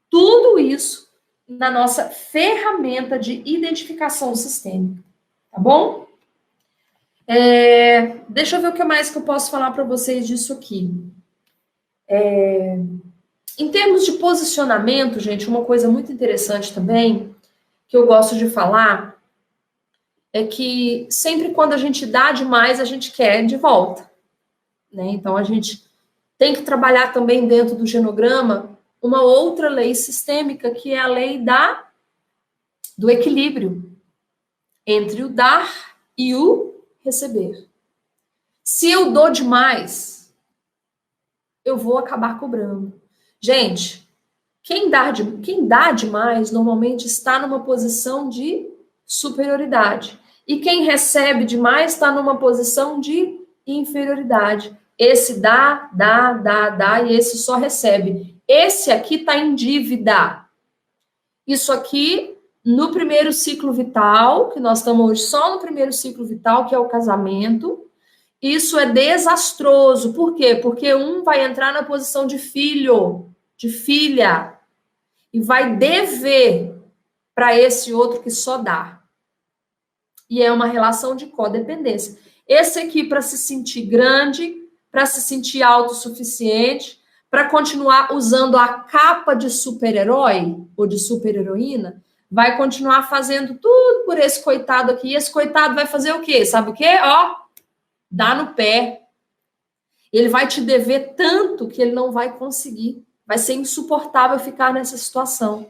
Tudo isso na nossa ferramenta de identificação sistêmica, tá bom? Deixa eu ver o que mais que eu posso falar para vocês disso aqui. Em termos de posicionamento, gente, uma coisa muito interessante também, que eu gosto de falar, é que sempre quando a gente dá demais, a gente quer de volta, né? Então, a gente tem que trabalhar também dentro do genograma uma outra lei sistêmica, que é a lei do equilíbrio entre o dar e o receber. Se eu dou demais, eu vou acabar cobrando. Gente, quem dá demais normalmente está numa posição de superioridade. E quem recebe demais está numa posição de inferioridade. Esse dá, e esse só recebe. Esse aqui está em dívida. Isso aqui, no primeiro ciclo vital, que nós estamos hoje só no primeiro ciclo vital, que é o casamento, isso é desastroso. Por quê? Porque um vai entrar na posição de filho, de filha, e vai dever para esse outro que só dá. E é uma relação de codependência. Esse aqui, para se sentir grande, para se sentir autossuficiente, para continuar usando a capa de super-herói ou de super-heroína, vai continuar fazendo tudo por esse coitado aqui. E esse coitado vai fazer o quê? Sabe o quê? Ó, dá no pé. Ele vai te dever tanto que ele não vai conseguir. Vai ser insuportável ficar nessa situação.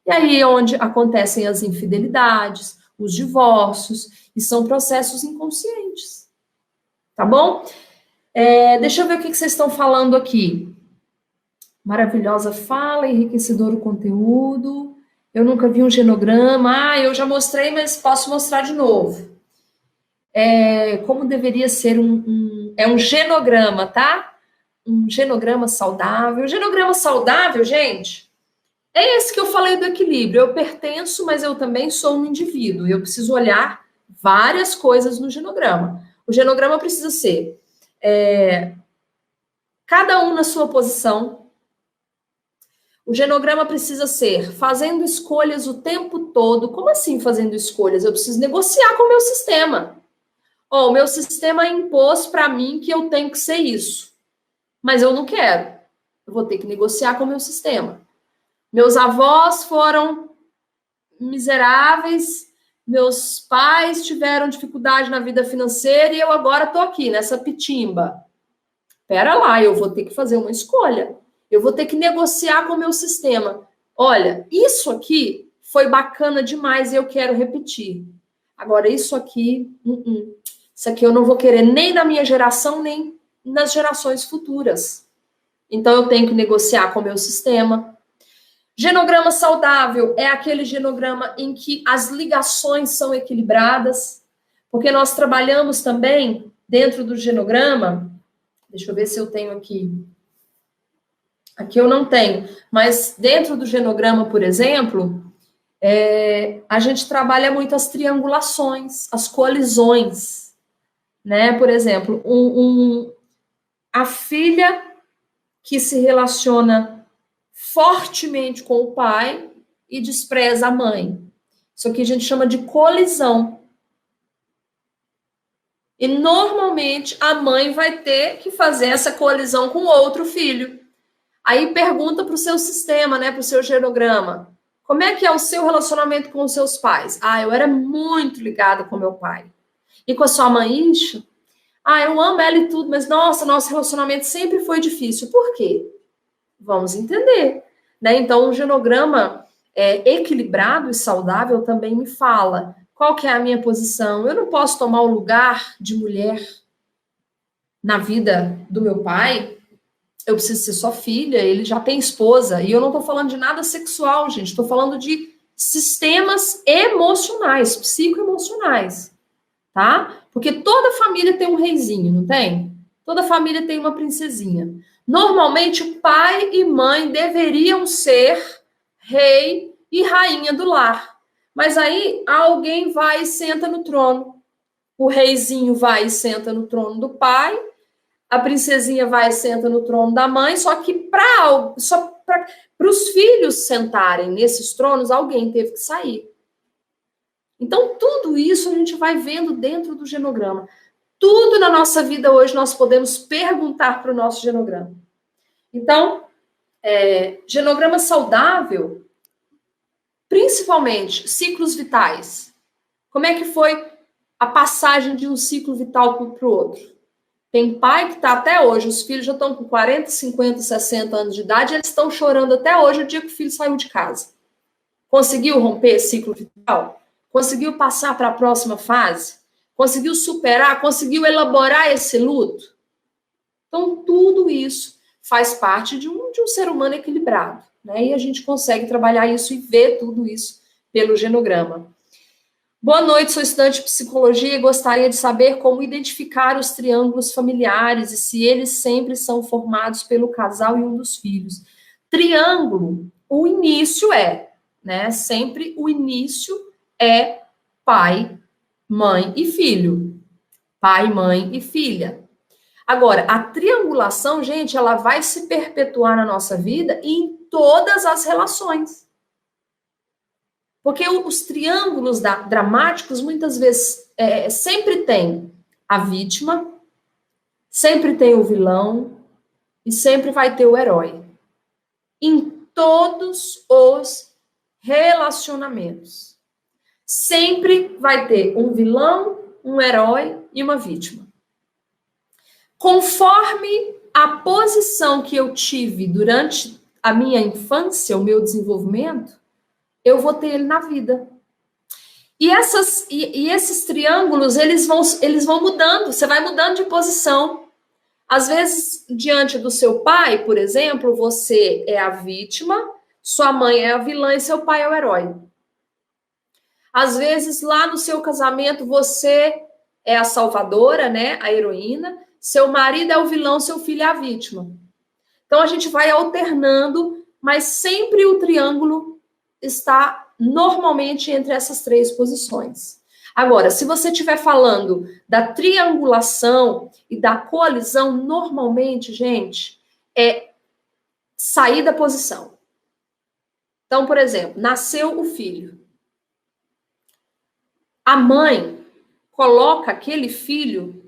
E aí é onde acontecem as infidelidades, os divórcios, e são processos inconscientes. Tá bom? Deixa eu ver o que vocês estão falando aqui. Maravilhosa fala, enriquecedor o conteúdo. Eu nunca vi um genograma. Eu já mostrei, mas posso mostrar de novo. Como deveria ser um genograma, tá? Um genograma saudável. O genograma saudável, gente, é esse que eu falei do equilíbrio. Eu pertenço, mas eu também sou um indivíduo. Eu preciso olhar várias coisas no genograma. O genograma precisa ser cada um na sua posição. O genograma precisa ser fazendo escolhas o tempo todo. Como assim fazendo escolhas? Eu preciso negociar com o meu sistema. O meu sistema impôs para mim que eu tenho que ser isso. Mas eu não quero. Eu vou ter que negociar com o meu sistema. Meus avós foram miseráveis, meus pais tiveram dificuldade na vida financeira e eu agora estou aqui, nessa pitimba. Pera lá, eu vou ter que fazer uma escolha. Eu vou ter que negociar com o meu sistema. Olha, isso aqui foi bacana demais e eu quero repetir. Agora, isso aqui, isso aqui eu não vou querer nem na minha geração, nem nas gerações futuras. Então, eu tenho que negociar com o meu sistema. Genograma saudável é aquele genograma em que as ligações são equilibradas, porque nós trabalhamos também dentro do genograma. Deixa eu ver se eu tenho aqui. Aqui eu não tenho, mas dentro do genograma, por exemplo, a gente trabalha muito as triangulações, as colisões, né? Por exemplo, a filha que se relaciona fortemente com o pai e despreza a mãe. Isso aqui a gente chama de colisão. E normalmente a mãe vai ter que fazer essa colisão com outro filho. Aí pergunta para o seu sistema, né, para o seu genograma. Como é que é o seu relacionamento com os seus pais? Eu era muito ligada com meu pai. E com a sua mãe, Isha? Eu amo ela e tudo, mas nossa, nosso relacionamento sempre foi difícil. Por quê? Vamos entender. Né? Então, o genograma equilibrado e saudável também me fala qual que é a minha posição. Eu não posso tomar o lugar de mulher na vida do meu pai. Eu preciso ser sua filha, ele já tem esposa. E eu não estou falando de nada sexual, gente. Estou falando de sistemas emocionais, psicoemocionais. Tá? Porque toda família tem um reizinho, não tem? Toda família tem uma princesinha. Normalmente, pai e mãe deveriam ser rei e rainha do lar. Mas aí, alguém vai e senta no trono. O reizinho vai e senta no trono do pai, a princesinha vai e senta no trono da mãe, só que para os filhos sentarem nesses tronos, alguém teve que sair. Então, tudo isso a gente vai vendo dentro do genograma. Tudo na nossa vida hoje nós podemos perguntar para o nosso genograma. Então, genograma saudável, principalmente ciclos vitais. Como é que foi a passagem de um ciclo vital para o outro. Tem pai que está até hoje, os filhos já estão com 40, 50, 60 anos de idade, eles estão chorando até hoje o dia que o filho saiu de casa. Conseguiu romper esse ciclo vital? Conseguiu passar para a próxima fase? Conseguiu superar? Conseguiu elaborar esse luto? Então, tudo isso faz parte de um ser humano equilibrado, né? E a gente consegue trabalhar isso e ver tudo isso pelo genograma. Boa noite, sou estudante de psicologia e gostaria de saber como identificar os triângulos familiares e se eles sempre são formados pelo casal e um dos filhos. Triângulo, o início né? Sempre o início é pai, mãe e filho. Pai, mãe e filha. Agora, a triangulação, gente, ela vai se perpetuar na nossa vida em todas as relações. Porque os triângulos dramáticos, muitas vezes, sempre tem a vítima, sempre tem o vilão e sempre vai ter o herói. Em todos os relacionamentos. Sempre vai ter um vilão, um herói e uma vítima. Conforme a posição que eu tive durante a minha infância, o meu desenvolvimento, eu vou ter ele na vida. E esses triângulos, eles vão mudando, você vai mudando de posição. Às vezes, diante do seu pai, por exemplo, você é a vítima, sua mãe é a vilã e seu pai é o herói. Às vezes, lá no seu casamento, você é a salvadora, né, a heroína, seu marido é o vilão, seu filho é a vítima. Então, a gente vai alternando, mas sempre o triângulo está normalmente entre essas três posições. Agora, se você estiver falando da triangulação e da coalizão, normalmente, gente, é sair da posição. Então, por exemplo, nasceu o filho. A mãe coloca aquele filho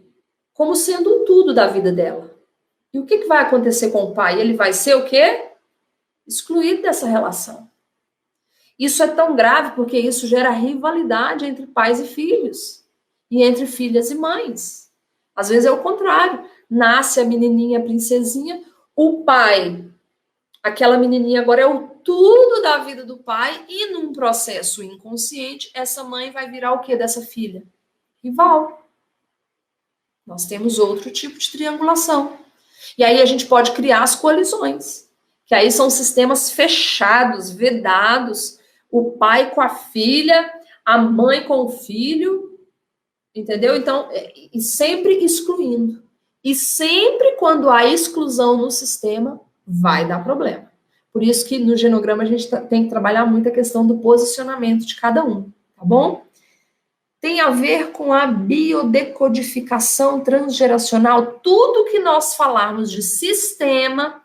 como sendo um tudo da vida dela. E o que vai acontecer com o pai? Ele vai ser o quê? Excluído dessa relação. Isso é tão grave porque isso gera rivalidade entre pais e filhos. E entre filhas e mães. Às vezes é o contrário. Nasce a menininha, a princesinha, o pai, aquela menininha agora é o tudo da vida do pai e num processo inconsciente, essa mãe vai virar o quê dessa filha? Rival. Nós temos outro tipo de triangulação. E aí a gente pode criar as colisões, que aí são sistemas fechados, vedados, o pai com a filha, a mãe com o filho, entendeu? Então, e sempre excluindo. E sempre quando há exclusão no sistema, vai dar problema. Por isso que no genograma a gente tem que trabalhar muito a questão do posicionamento de cada um, tá bom? Tem a ver com a biodecodificação transgeracional. Tudo que nós falarmos de sistema,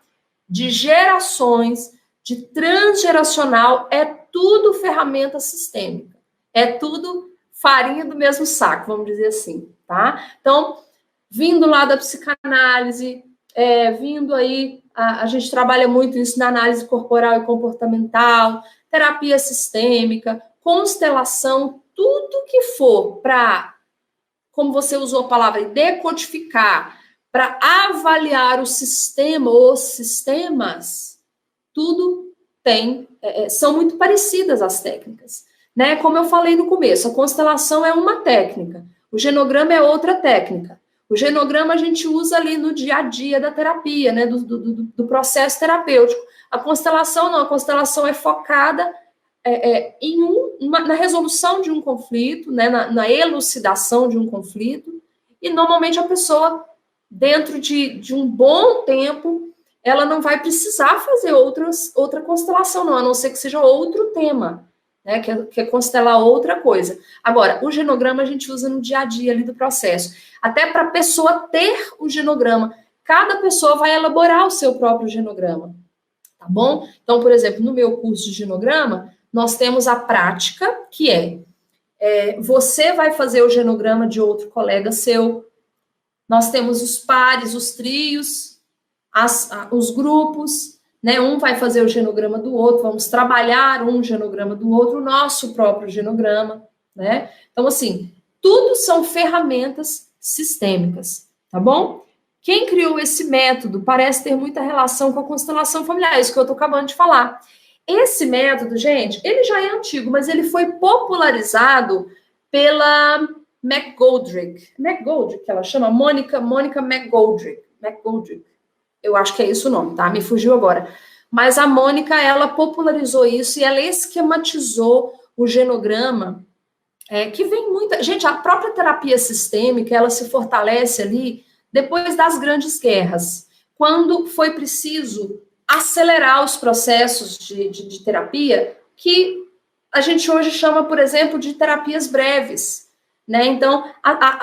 de gerações, de transgeracional, é tudo ferramenta sistêmica. É tudo farinha do mesmo saco, vamos dizer assim, tá? Então, vindo lá da psicanálise, vindo aí, a gente trabalha muito isso na análise corporal e comportamental, terapia sistêmica, constelação, tudo que for para, como você usou a palavra, decodificar, para avaliar o sistema, os sistemas, tudo tem, são muito parecidas as técnicas, né? Como eu falei no começo, a constelação é uma técnica, o genograma é outra técnica. O genograma a gente usa ali no dia a dia da terapia, né? Do processo terapêutico. A constelação não, a constelação é focada na resolução de um conflito, né, na elucidação de um conflito, e normalmente a pessoa, dentro de um bom tempo, ela não vai precisar fazer outra constelação, não, a não ser que seja outro tema, né, que é constelar outra coisa. Agora, o genograma a gente usa no dia a dia ali do processo, até para a pessoa ter o genograma. Cada pessoa vai elaborar o seu próprio genograma, tá bom? Então, por exemplo, no meu curso de genograma, nós temos a prática, que você vai fazer o genograma de outro colega seu. Nós temos os pares, os trios, os grupos, né? Um vai fazer o genograma do outro, vamos trabalhar um genograma do outro, o nosso próprio genograma, né? Então, assim, Tudo são ferramentas sistêmicas, tá bom? Quem criou esse método parece ter muita relação com a constelação familiar, isso que eu estou acabando de falar. Esse método, gente, ele já é antigo, mas ele foi popularizado pela McGoldrick. McGoldrick, que ela chama Mônica McGoldrick. Eu acho que é isso o nome, tá? Me fugiu agora. Mas a Mônica, ela popularizou isso e ela esquematizou o genograma, que vem muita... Gente, a própria terapia sistêmica, ela se fortalece ali depois das grandes guerras, quando foi preciso acelerar os processos de terapia, que a gente hoje chama, por exemplo, de terapias breves, né? Então,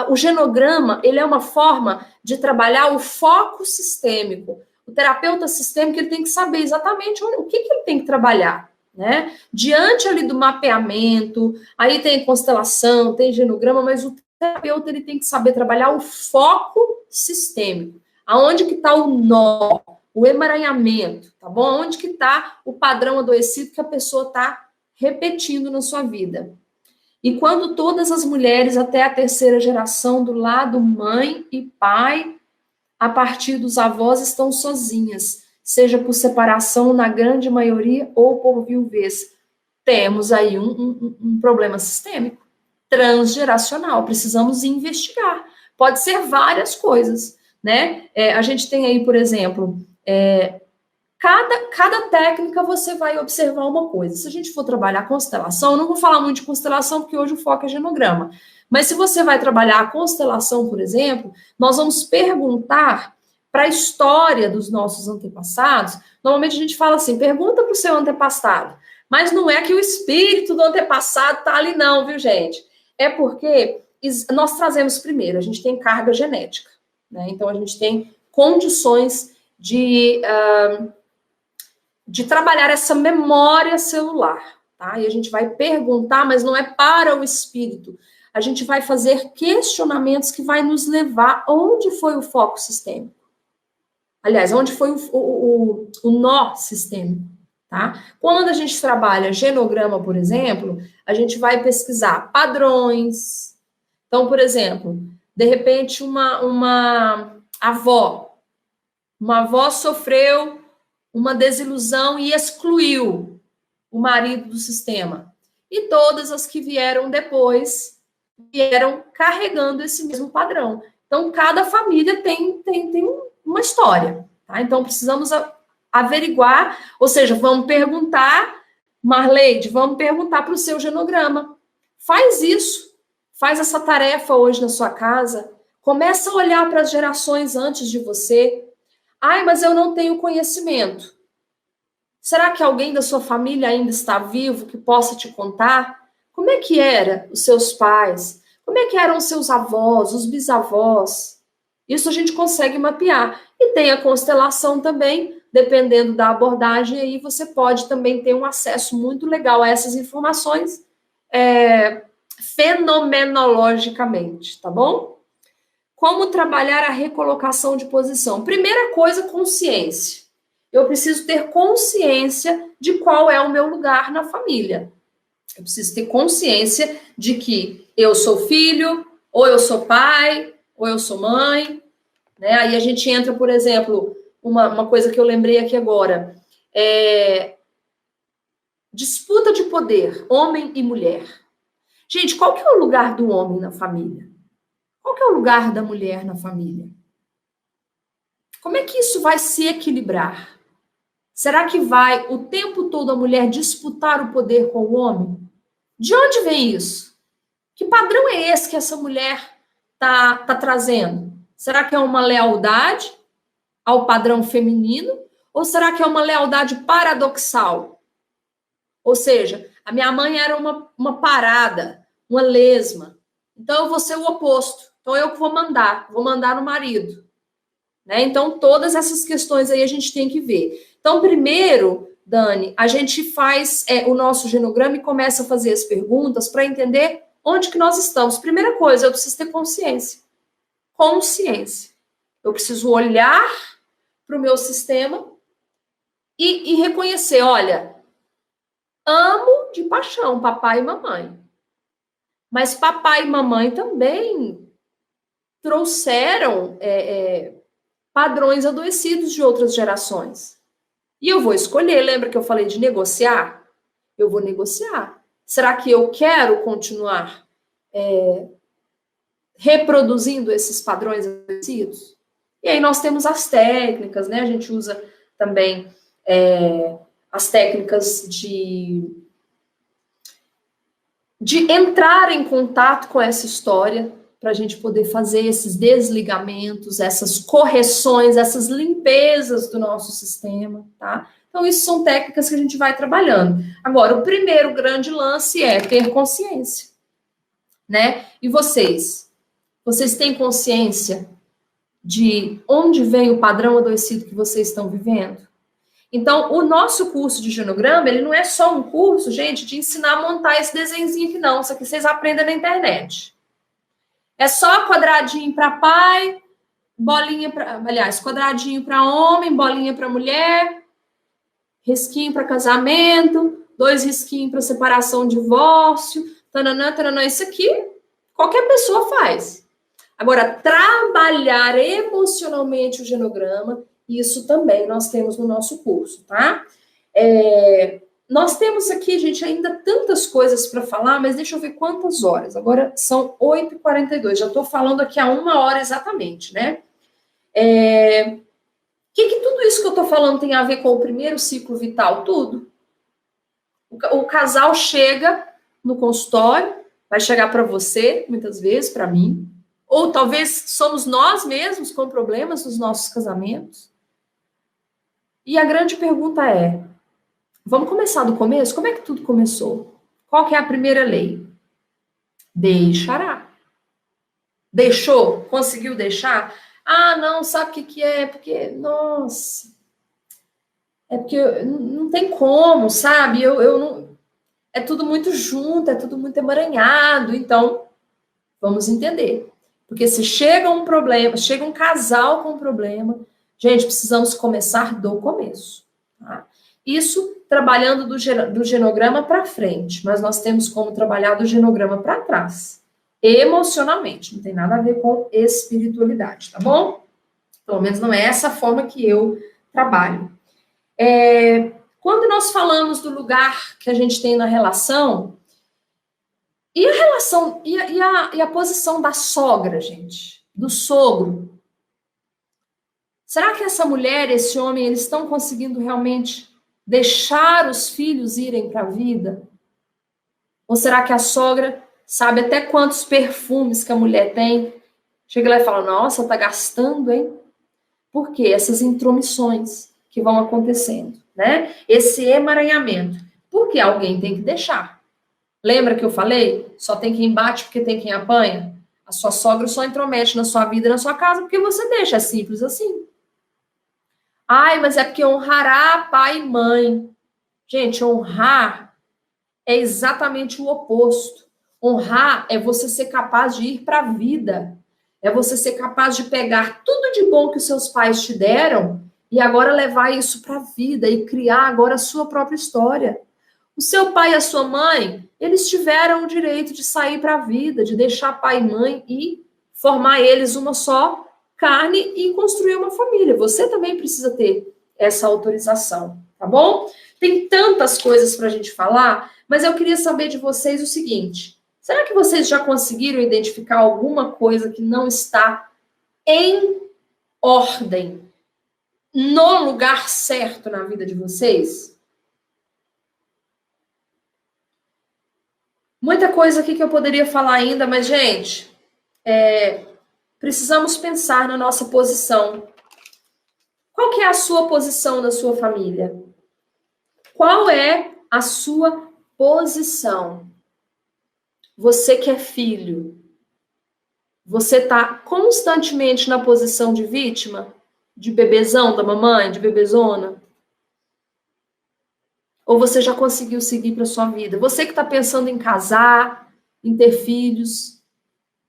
o genograma, ele é uma forma de trabalhar o foco sistêmico. O terapeuta sistêmico, ele tem que saber exatamente o que ele tem que trabalhar, né? Diante ali do mapeamento, aí tem constelação, tem genograma, mas o terapeuta, ele tem que saber trabalhar o foco sistêmico. Aonde que está o nó, o emaranhamento, tá bom? Onde que está o padrão adoecido que a pessoa está repetindo na sua vida. E quando todas as mulheres, até a terceira geração, do lado mãe e pai, a partir dos avós, estão sozinhas, seja por separação, na grande maioria, ou por viuvez, temos aí um problema sistêmico, transgeracional, precisamos investigar. Pode ser várias coisas, né? A gente tem aí, por exemplo, cada técnica você vai observar uma coisa. Se a gente for trabalhar constelação, eu não vou falar muito de constelação, porque hoje o foco é genograma. Mas se você vai trabalhar a constelação, por exemplo, nós vamos perguntar para a história dos nossos antepassados. Normalmente a gente fala assim, pergunta para o seu antepassado. Mas não é que o espírito do antepassado está ali não, viu, gente? É porque nós trazemos primeiro, a gente tem carga genética, né? Então a gente tem condições de trabalhar essa memória celular, tá? E a gente vai perguntar, mas não é para o espírito. A gente vai fazer questionamentos que vai nos levar onde foi o foco sistêmico. Aliás, onde foi o nó sistêmico, tá? Quando a gente trabalha genograma, por exemplo, a gente vai pesquisar padrões. Então, por exemplo, de repente uma avó sofreu uma desilusão e excluiu o marido do sistema. E todas as que vieram depois vieram carregando esse mesmo padrão. Então, cada família tem uma história, tá? Então, precisamos averiguar, ou seja, vamos perguntar, Marleide, vamos perguntar para o seu genograma. Faz isso, faz essa tarefa hoje na sua casa, começa a olhar para as gerações antes de você. Ai, mas eu não tenho conhecimento. Será que alguém da sua família ainda está vivo que possa te contar? Como é que eram os seus pais? Como é que eram os seus avós, os bisavós? Isso a gente consegue mapear. E tem a constelação também, dependendo da abordagem, aí você pode também ter um acesso muito legal a essas informações fenomenologicamente, tá bom? Como trabalhar a recolocação de posição? Primeira coisa, consciência. Eu preciso ter consciência de qual é o meu lugar na família. Eu preciso ter consciência de que eu sou filho, ou eu sou pai, ou eu sou mãe, né? Aí a gente entra, por exemplo, uma coisa que eu lembrei aqui agora, disputa de poder, homem e mulher. Gente, qual que é o lugar do homem na família? Qual que é o lugar da mulher na família? Como é que isso vai se equilibrar? Será que vai o tempo todo a mulher disputar o poder com o homem? De onde vem isso? Que padrão é esse que essa mulher tá trazendo? Será que é uma lealdade ao padrão feminino? Ou será que é uma lealdade paradoxal? Ou seja, a minha mãe era uma parada, uma lesma. Então eu vou ser o oposto. Então eu que vou mandar no marido. Né? Então todas essas questões aí a gente tem que ver. Então primeiro, Dani, a gente faz o nosso genograma e começa a fazer as perguntas para entender onde que nós estamos. Primeira coisa, eu preciso ter consciência. Consciência. Eu preciso olhar para o meu sistema e reconhecer, olha, amo de paixão papai e mamãe. Mas papai e mamãe também trouxeram padrões adoecidos de outras gerações. E eu vou escolher, lembra que eu falei de negociar? Eu vou negociar. Será que eu quero continuar reproduzindo esses padrões adoecidos? E aí nós temos as técnicas, né? A gente usa também as técnicas de entrar em contato com essa história, para a gente poder fazer esses desligamentos, essas correções, essas limpezas do nosso sistema, tá? Então, isso são técnicas que a gente vai trabalhando. Agora, o primeiro grande lance é ter consciência, né? E vocês? Vocês têm consciência de onde vem o padrão adoecido que vocês estão vivendo? Então, o nosso curso de genograma, ele não é só um curso, gente, de ensinar a montar esse desenhozinho aqui, não. Isso aqui vocês aprendem na internet. É só quadradinho para pai, bolinha para... Aliás, quadradinho para homem, bolinha para mulher, risquinho para casamento, 2 risquinhos para separação, divórcio, tananã, tananã. Isso aqui, qualquer pessoa faz. Agora, trabalhar emocionalmente o genograma, isso também nós temos no nosso curso, tá? Nós temos aqui, gente, ainda tantas coisas para falar, mas deixa eu ver quantas horas. Agora são 8h42, já estou falando aqui há 1 hora exatamente, né? Que tudo isso que eu estou falando tem a ver com o primeiro ciclo vital? Tudo. O casal chega no consultório, vai chegar para você, muitas vezes, para mim, ou talvez somos nós mesmos com problemas nos nossos casamentos. E a grande pergunta é, vamos começar do começo? Como é que tudo começou? Qual que é a primeira lei? Deixará. Deixou? Conseguiu deixar? Ah, não, sabe o que é? Porque, nossa, é porque não tem como, sabe? Eu não... É tudo muito junto, é tudo muito emaranhado. Então, vamos entender. Porque se chega um problema, chega um casal com um problema, gente, precisamos começar do começo. Tá? Isso trabalhando do genograma para frente, mas nós temos como trabalhar do genograma para trás. Emocionalmente, não tem nada a ver com espiritualidade, tá bom? Pelo menos não é essa forma que eu trabalho. Quando nós falamos do lugar que a gente tem na relação, e a relação, e a posição da sogra, gente, do sogro, será que essa mulher, esse homem, eles estão conseguindo realmente deixar os filhos irem para a vida? Ou será que a sogra sabe até quantos perfumes que a mulher tem? Chega lá e fala, nossa, tá gastando, hein? Por quê? Essas intromissões que vão acontecendo, né? Esse emaranhamento. Porque alguém tem que deixar. Lembra que eu falei? Só tem quem bate porque tem quem apanha? A sua sogra só intromete na sua vida, na sua casa, porque você deixa. É simples assim. Ai, mas é porque honrará pai e mãe. Gente, honrar é exatamente o oposto. Honrar é você ser capaz de ir para a vida. É você ser capaz de pegar tudo de bom que os seus pais te deram e agora levar isso para a vida e criar agora a sua própria história. O seu pai e a sua mãe, eles tiveram o direito de sair para a vida, de deixar pai e mãe e formar eles uma só carne e construir uma família. Você também precisa ter essa autorização, tá bom? Tem tantas coisas para a gente falar, mas eu queria saber de vocês o seguinte: será que vocês já conseguiram identificar alguma coisa que não está em ordem, no lugar certo na vida de vocês? Muita coisa aqui que eu poderia falar ainda, mas, gente, precisamos pensar na nossa posição. Qual que é a sua posição na sua família? Qual é a sua posição? Você que é filho, você está constantemente na posição de vítima? De bebezão da mamãe, de bebezona? Ou você já conseguiu seguir para sua vida? Você que está pensando em casar, em ter filhos,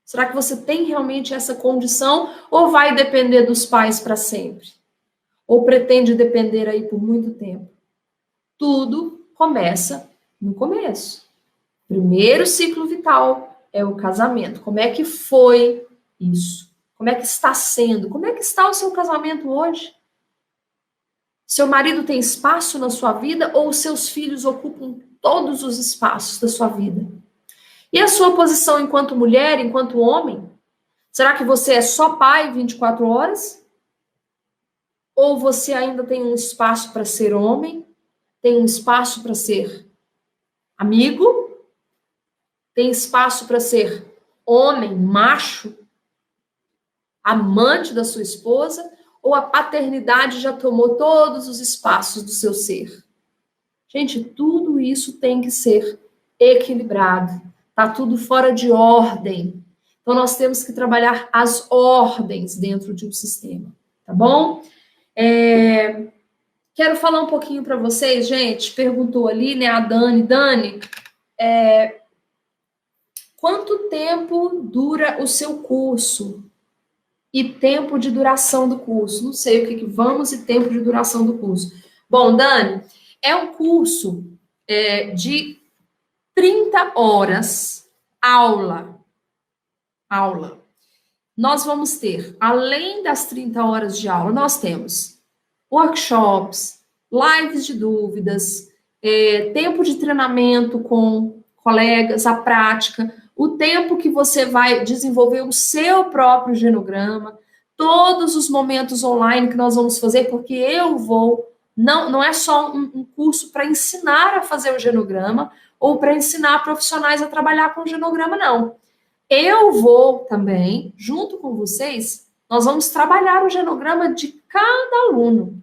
será que você tem realmente essa condição ou vai depender dos pais para sempre? Ou pretende depender aí por muito tempo? Tudo começa no começo. Primeiro ciclo vital é o casamento. Como é que foi isso? Como é que está sendo? Como é que está o seu casamento hoje? Seu marido tem espaço na sua vida ou os seus filhos ocupam todos os espaços da sua vida? E a sua posição enquanto mulher, enquanto homem? Será que você é só pai 24 horas? Ou você ainda tem um espaço para ser homem? Tem um espaço para ser amigo? Tem espaço para ser homem, macho, amante da sua esposa? Ou a paternidade já tomou todos os espaços do seu ser? Gente, tudo isso tem que ser equilibrado. Tá tudo fora de ordem. Então, nós temos que trabalhar as ordens dentro de um sistema, tá bom? Quero falar um pouquinho para vocês, gente. Perguntou ali, né, a Dani. Dani, quanto tempo dura o seu curso? E tempo de duração do curso? Não sei o que vamos e tempo de duração do curso. Bom, Dani, é um curso de 30 horas, aula. Nós vamos ter, além das 30 horas de aula, nós temos workshops, lives de dúvidas, tempo de treinamento com colegas, a prática, o tempo que você vai desenvolver o seu próprio genograma, todos os momentos online que nós vamos fazer, porque eu vou, não é só um curso para ensinar a fazer o genograma ou para ensinar profissionais a trabalhar com o genograma, não. Eu vou também, junto com vocês, nós vamos trabalhar o genograma de cada aluno,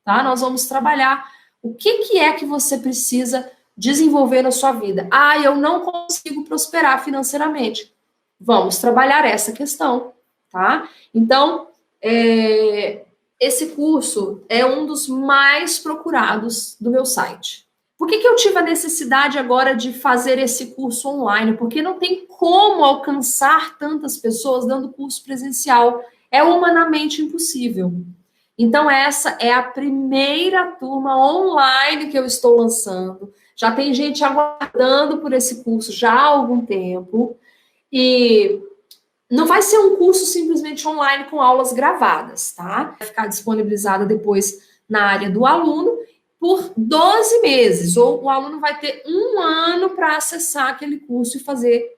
tá? Nós vamos trabalhar o que é que você precisa desenvolver na sua vida. Ah, eu não consigo prosperar financeiramente. Vamos trabalhar essa questão, tá? Então, esse curso é um dos mais procurados do meu site. Por que eu tive a necessidade agora de fazer esse curso online? Porque não tem como alcançar tantas pessoas dando curso presencial. É humanamente impossível. Então, essa é a primeira turma online que eu estou lançando. Já tem gente aguardando por esse curso já há algum tempo. E não vai ser um curso simplesmente online com aulas gravadas, tá? Vai ficar disponibilizada depois na área do aluno por 12 meses, ou o aluno vai ter 1 ano para acessar aquele curso e fazer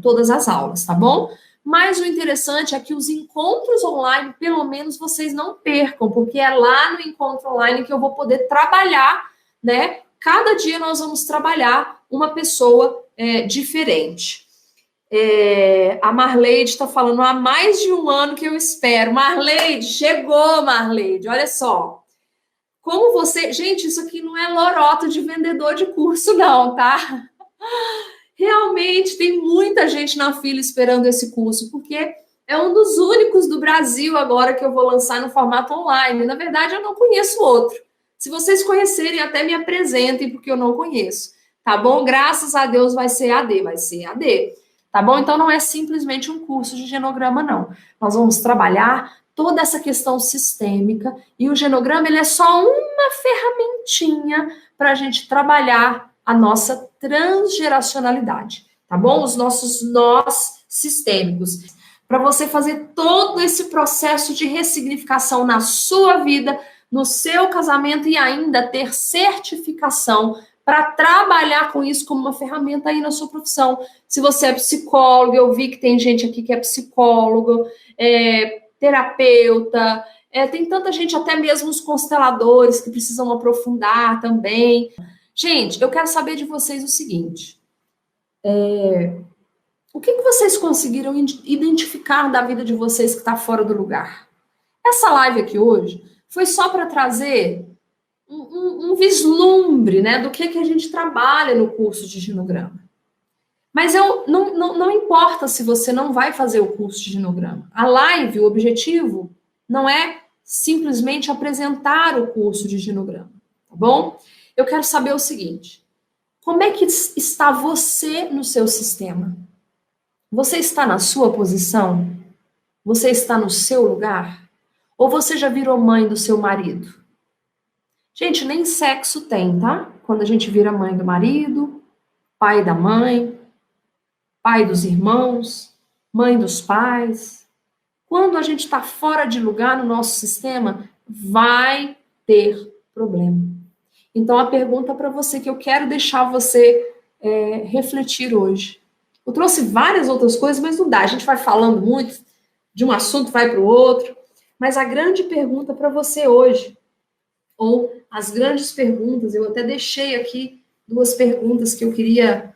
todas as aulas, tá bom? Mas o interessante é que os encontros online, pelo menos vocês não percam, porque é lá no encontro online que eu vou poder trabalhar, né? Cada dia nós vamos trabalhar uma pessoa diferente. A Marleide está falando há mais de 1 ano que eu espero. Marleide, chegou, Marleide, olha só. Como você... Gente, isso aqui não é lorota de vendedor de curso, não, tá? Realmente tem muita gente na fila esperando esse curso, porque é um dos únicos do Brasil agora que eu vou lançar no formato online. Na verdade, eu não conheço outro. Se vocês conhecerem, até me apresentem, porque eu não conheço. Tá bom? Graças a Deus vai ser AD, Tá bom? Então não é simplesmente um curso de genograma, não. Nós vamos trabalhar toda essa questão sistêmica, e o genograma ele é só uma ferramentinha para a gente trabalhar a nossa transgeracionalidade, tá bom? Os nossos nós sistêmicos. Para você fazer todo esse processo de ressignificação na sua vida, no seu casamento e ainda ter certificação para trabalhar com isso como uma ferramenta aí na sua profissão. Se você é psicólogo, eu vi que tem gente aqui que é psicólogo, terapeuta, tem tanta gente, até mesmo os consteladores que precisam aprofundar também. Gente, eu quero saber de vocês o seguinte, o que vocês conseguiram identificar da vida de vocês que está fora do lugar? Essa live aqui hoje foi só para trazer um vislumbre, né, do que a gente trabalha no curso de genograma. Mas não importa se você não vai fazer o curso de genograma. A live, o objetivo, não é simplesmente apresentar o curso de genograma, tá bom? Eu quero saber o seguinte, como é que está você no seu sistema? Você está na sua posição? Você está no seu lugar? Ou você já virou mãe do seu marido? Gente, nem sexo tem, tá? Quando a gente vira mãe do marido, pai da mãe. pai dos irmãos, mãe dos pais. Quando a gente está fora de lugar no nosso sistema, vai ter problema. Então, a pergunta para você que eu quero deixar você refletir hoje. Eu trouxe várias outras coisas, mas não dá. A gente vai falando muito, de um assunto vai para o outro. Mas a grande pergunta para você hoje, ou as grandes perguntas, eu até deixei aqui 2 perguntas que eu queria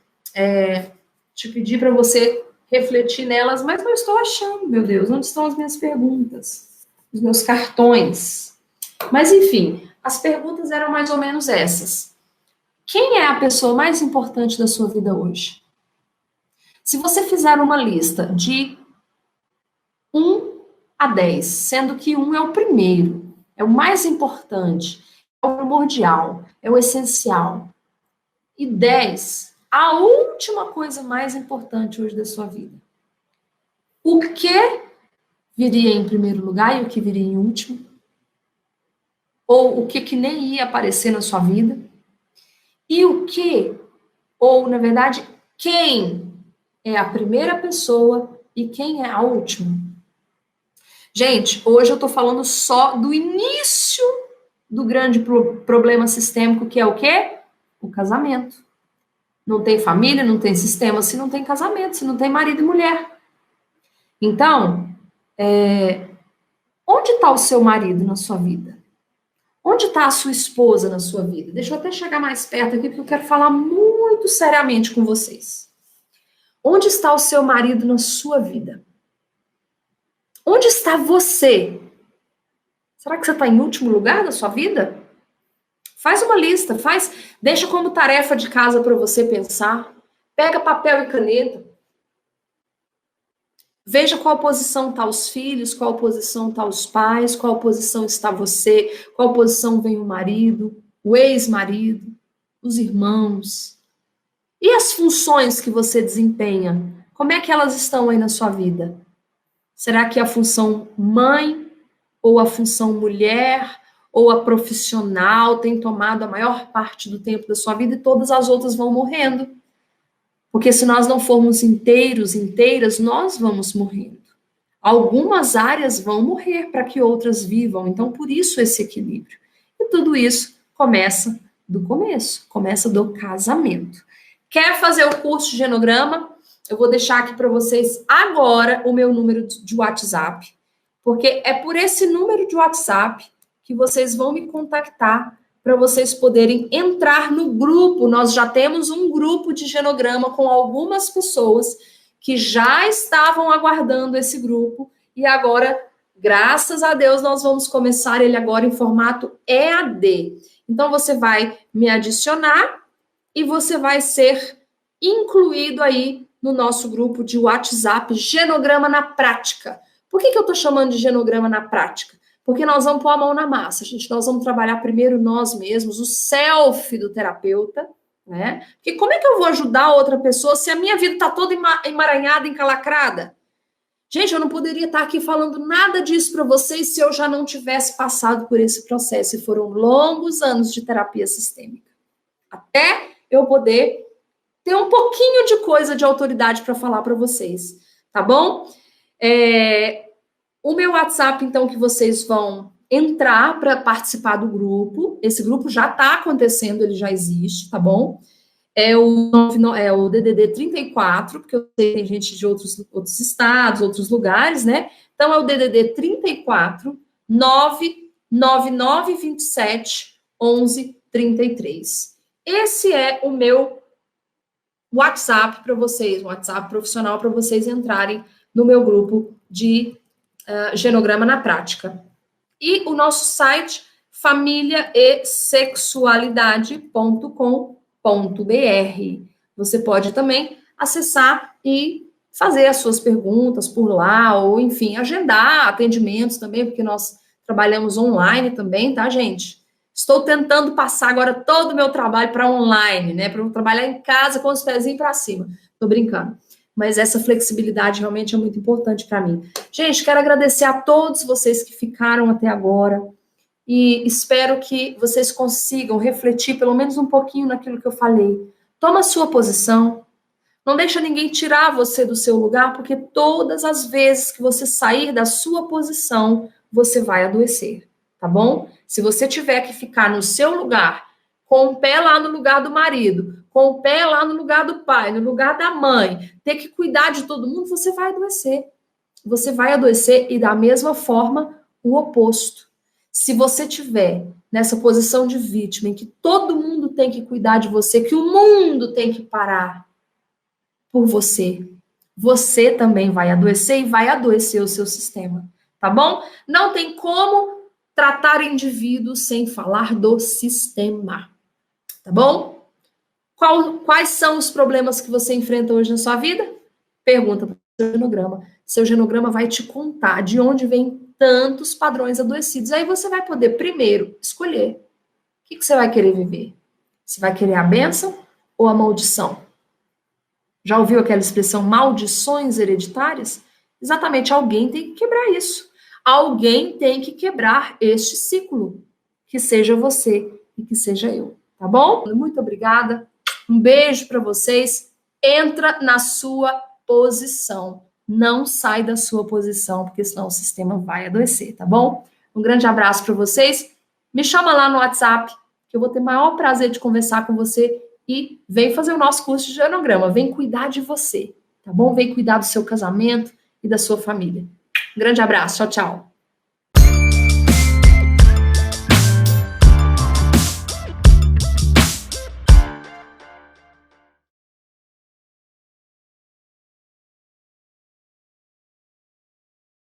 te pedir para você refletir nelas, mas não estou achando, meu Deus, onde estão as minhas perguntas? Os meus cartões. Mas, enfim, as perguntas eram mais ou menos essas. Quem é a pessoa mais importante da sua vida hoje? Se você fizer uma lista de 1 a 10, sendo que 1 é o primeiro, é o mais importante, é o primordial, é o essencial, e 10, a última coisa mais importante hoje da sua vida. O que viria em primeiro lugar e o que viria em último? Ou o que nem ia aparecer na sua vida? E o que, ou na verdade, quem é a primeira pessoa e quem é a última? Gente, hoje eu tô falando só do início do grande problema sistêmico, que é o quê? O casamento. Não tem família, não tem sistema, se não tem casamento, se não tem marido e mulher. Então, onde está o seu marido na sua vida? Onde está a sua esposa na sua vida? Deixa eu até chegar mais perto aqui, porque eu quero falar muito seriamente com vocês. Onde está o seu marido na sua vida? Onde está você? Será que você está em último lugar da sua vida? Faz uma lista, deixa como tarefa de casa para você pensar. Pega papel e caneta. Veja qual posição está os filhos, qual posição está os pais, qual posição está você, qual posição vem o marido, o ex-marido, os irmãos. E as funções que você desempenha? Como é que elas estão aí na sua vida? Será que é a função mãe, ou a função mulher, ou a profissional tem tomado a maior parte do tempo da sua vida e todas as outras vão morrendo? Porque se nós não formos inteiras, nós vamos morrendo. Algumas áreas vão morrer para que outras vivam. Então, por isso esse equilíbrio. E tudo isso começa do começo, começa do casamento. Quer fazer o curso de genograma? Eu vou deixar aqui para vocês agora o meu número de WhatsApp, porque é por esse número de WhatsApp que vocês vão me contactar para vocês poderem entrar no grupo. Nós já temos um grupo de genograma com algumas pessoas que já estavam aguardando esse grupo e agora, graças a Deus, nós vamos começar ele agora em formato EAD. Então, você vai me adicionar e você vai ser incluído aí no nosso grupo de WhatsApp Genograma na Prática. Por que eu estou chamando de Genograma na Prática? Porque nós vamos pôr a mão na massa, gente. Nós vamos trabalhar primeiro nós mesmos, o self do terapeuta, né? Porque como é que eu vou ajudar outra pessoa se a minha vida está toda emaranhada, encalacrada? Gente, eu não poderia estar aqui falando nada disso para vocês se eu já não tivesse passado por esse processo. E foram longos anos de terapia sistêmica. Até eu poder ter um pouquinho de coisa de autoridade para falar para vocês, tá bom? O meu WhatsApp, então, que vocês vão entrar para participar do grupo. Esse grupo já está acontecendo, ele já existe, tá bom? É o DDD 34, porque eu sei que tem gente de outros estados, outros lugares, né? Então, é o DDD 34 99927 1133. Esse é o meu WhatsApp para vocês, um WhatsApp profissional para vocês entrarem no meu grupo de Genograma na Prática. E o nosso site, familiaesexualidade.com.br. Você pode também acessar e fazer as suas perguntas por lá, ou, enfim, agendar atendimentos também, porque nós trabalhamos online também, tá, gente? Estou tentando passar agora todo o meu trabalho para online, né? Para eu trabalhar em casa com os pezinhos para cima. Tô brincando. Mas essa flexibilidade realmente é muito importante para mim. Gente, quero agradecer a todos vocês que ficaram até agora e espero que vocês consigam refletir pelo menos um pouquinho naquilo que eu falei. Toma a sua posição, Não deixa ninguém tirar você do seu lugar, porque todas as vezes que você sair da sua posição, você vai adoecer, tá bom? Se você tiver que ficar no seu lugar, com o pé lá no lugar do marido, com o pé lá no lugar do pai, no lugar da mãe, ter que cuidar de todo mundo, você vai adoecer. Você vai adoecer e da mesma forma o oposto. Se você tiver nessa posição de vítima, em que todo mundo tem que cuidar de você, que o mundo tem que parar por você, você também vai adoecer e vai adoecer o seu sistema, tá bom? Não tem como tratar indivíduos sem falar do sistema, tá bom? Quais são os problemas que você enfrenta hoje na sua vida? Pergunta para o seu genograma. Seu genograma vai te contar de onde vem tantos padrões adoecidos. Aí você vai poder, primeiro, escolher. O que você vai querer viver? Você vai querer a bênção ou a maldição? Já ouviu aquela expressão maldições hereditárias? Exatamente, alguém tem que quebrar isso. Alguém tem que quebrar este ciclo. Que seja você e que seja eu, tá bom? Muito obrigada. Um beijo para vocês. Entra na sua posição. Não sai da sua posição, porque senão o sistema vai adoecer, tá bom? Um grande abraço para vocês. Me chama lá no WhatsApp, que eu vou ter o maior prazer de conversar com você. E vem fazer o nosso curso de genograma. Vem cuidar de você, tá bom? Vem cuidar do seu casamento e da sua família. Um grande abraço. Tchau, tchau.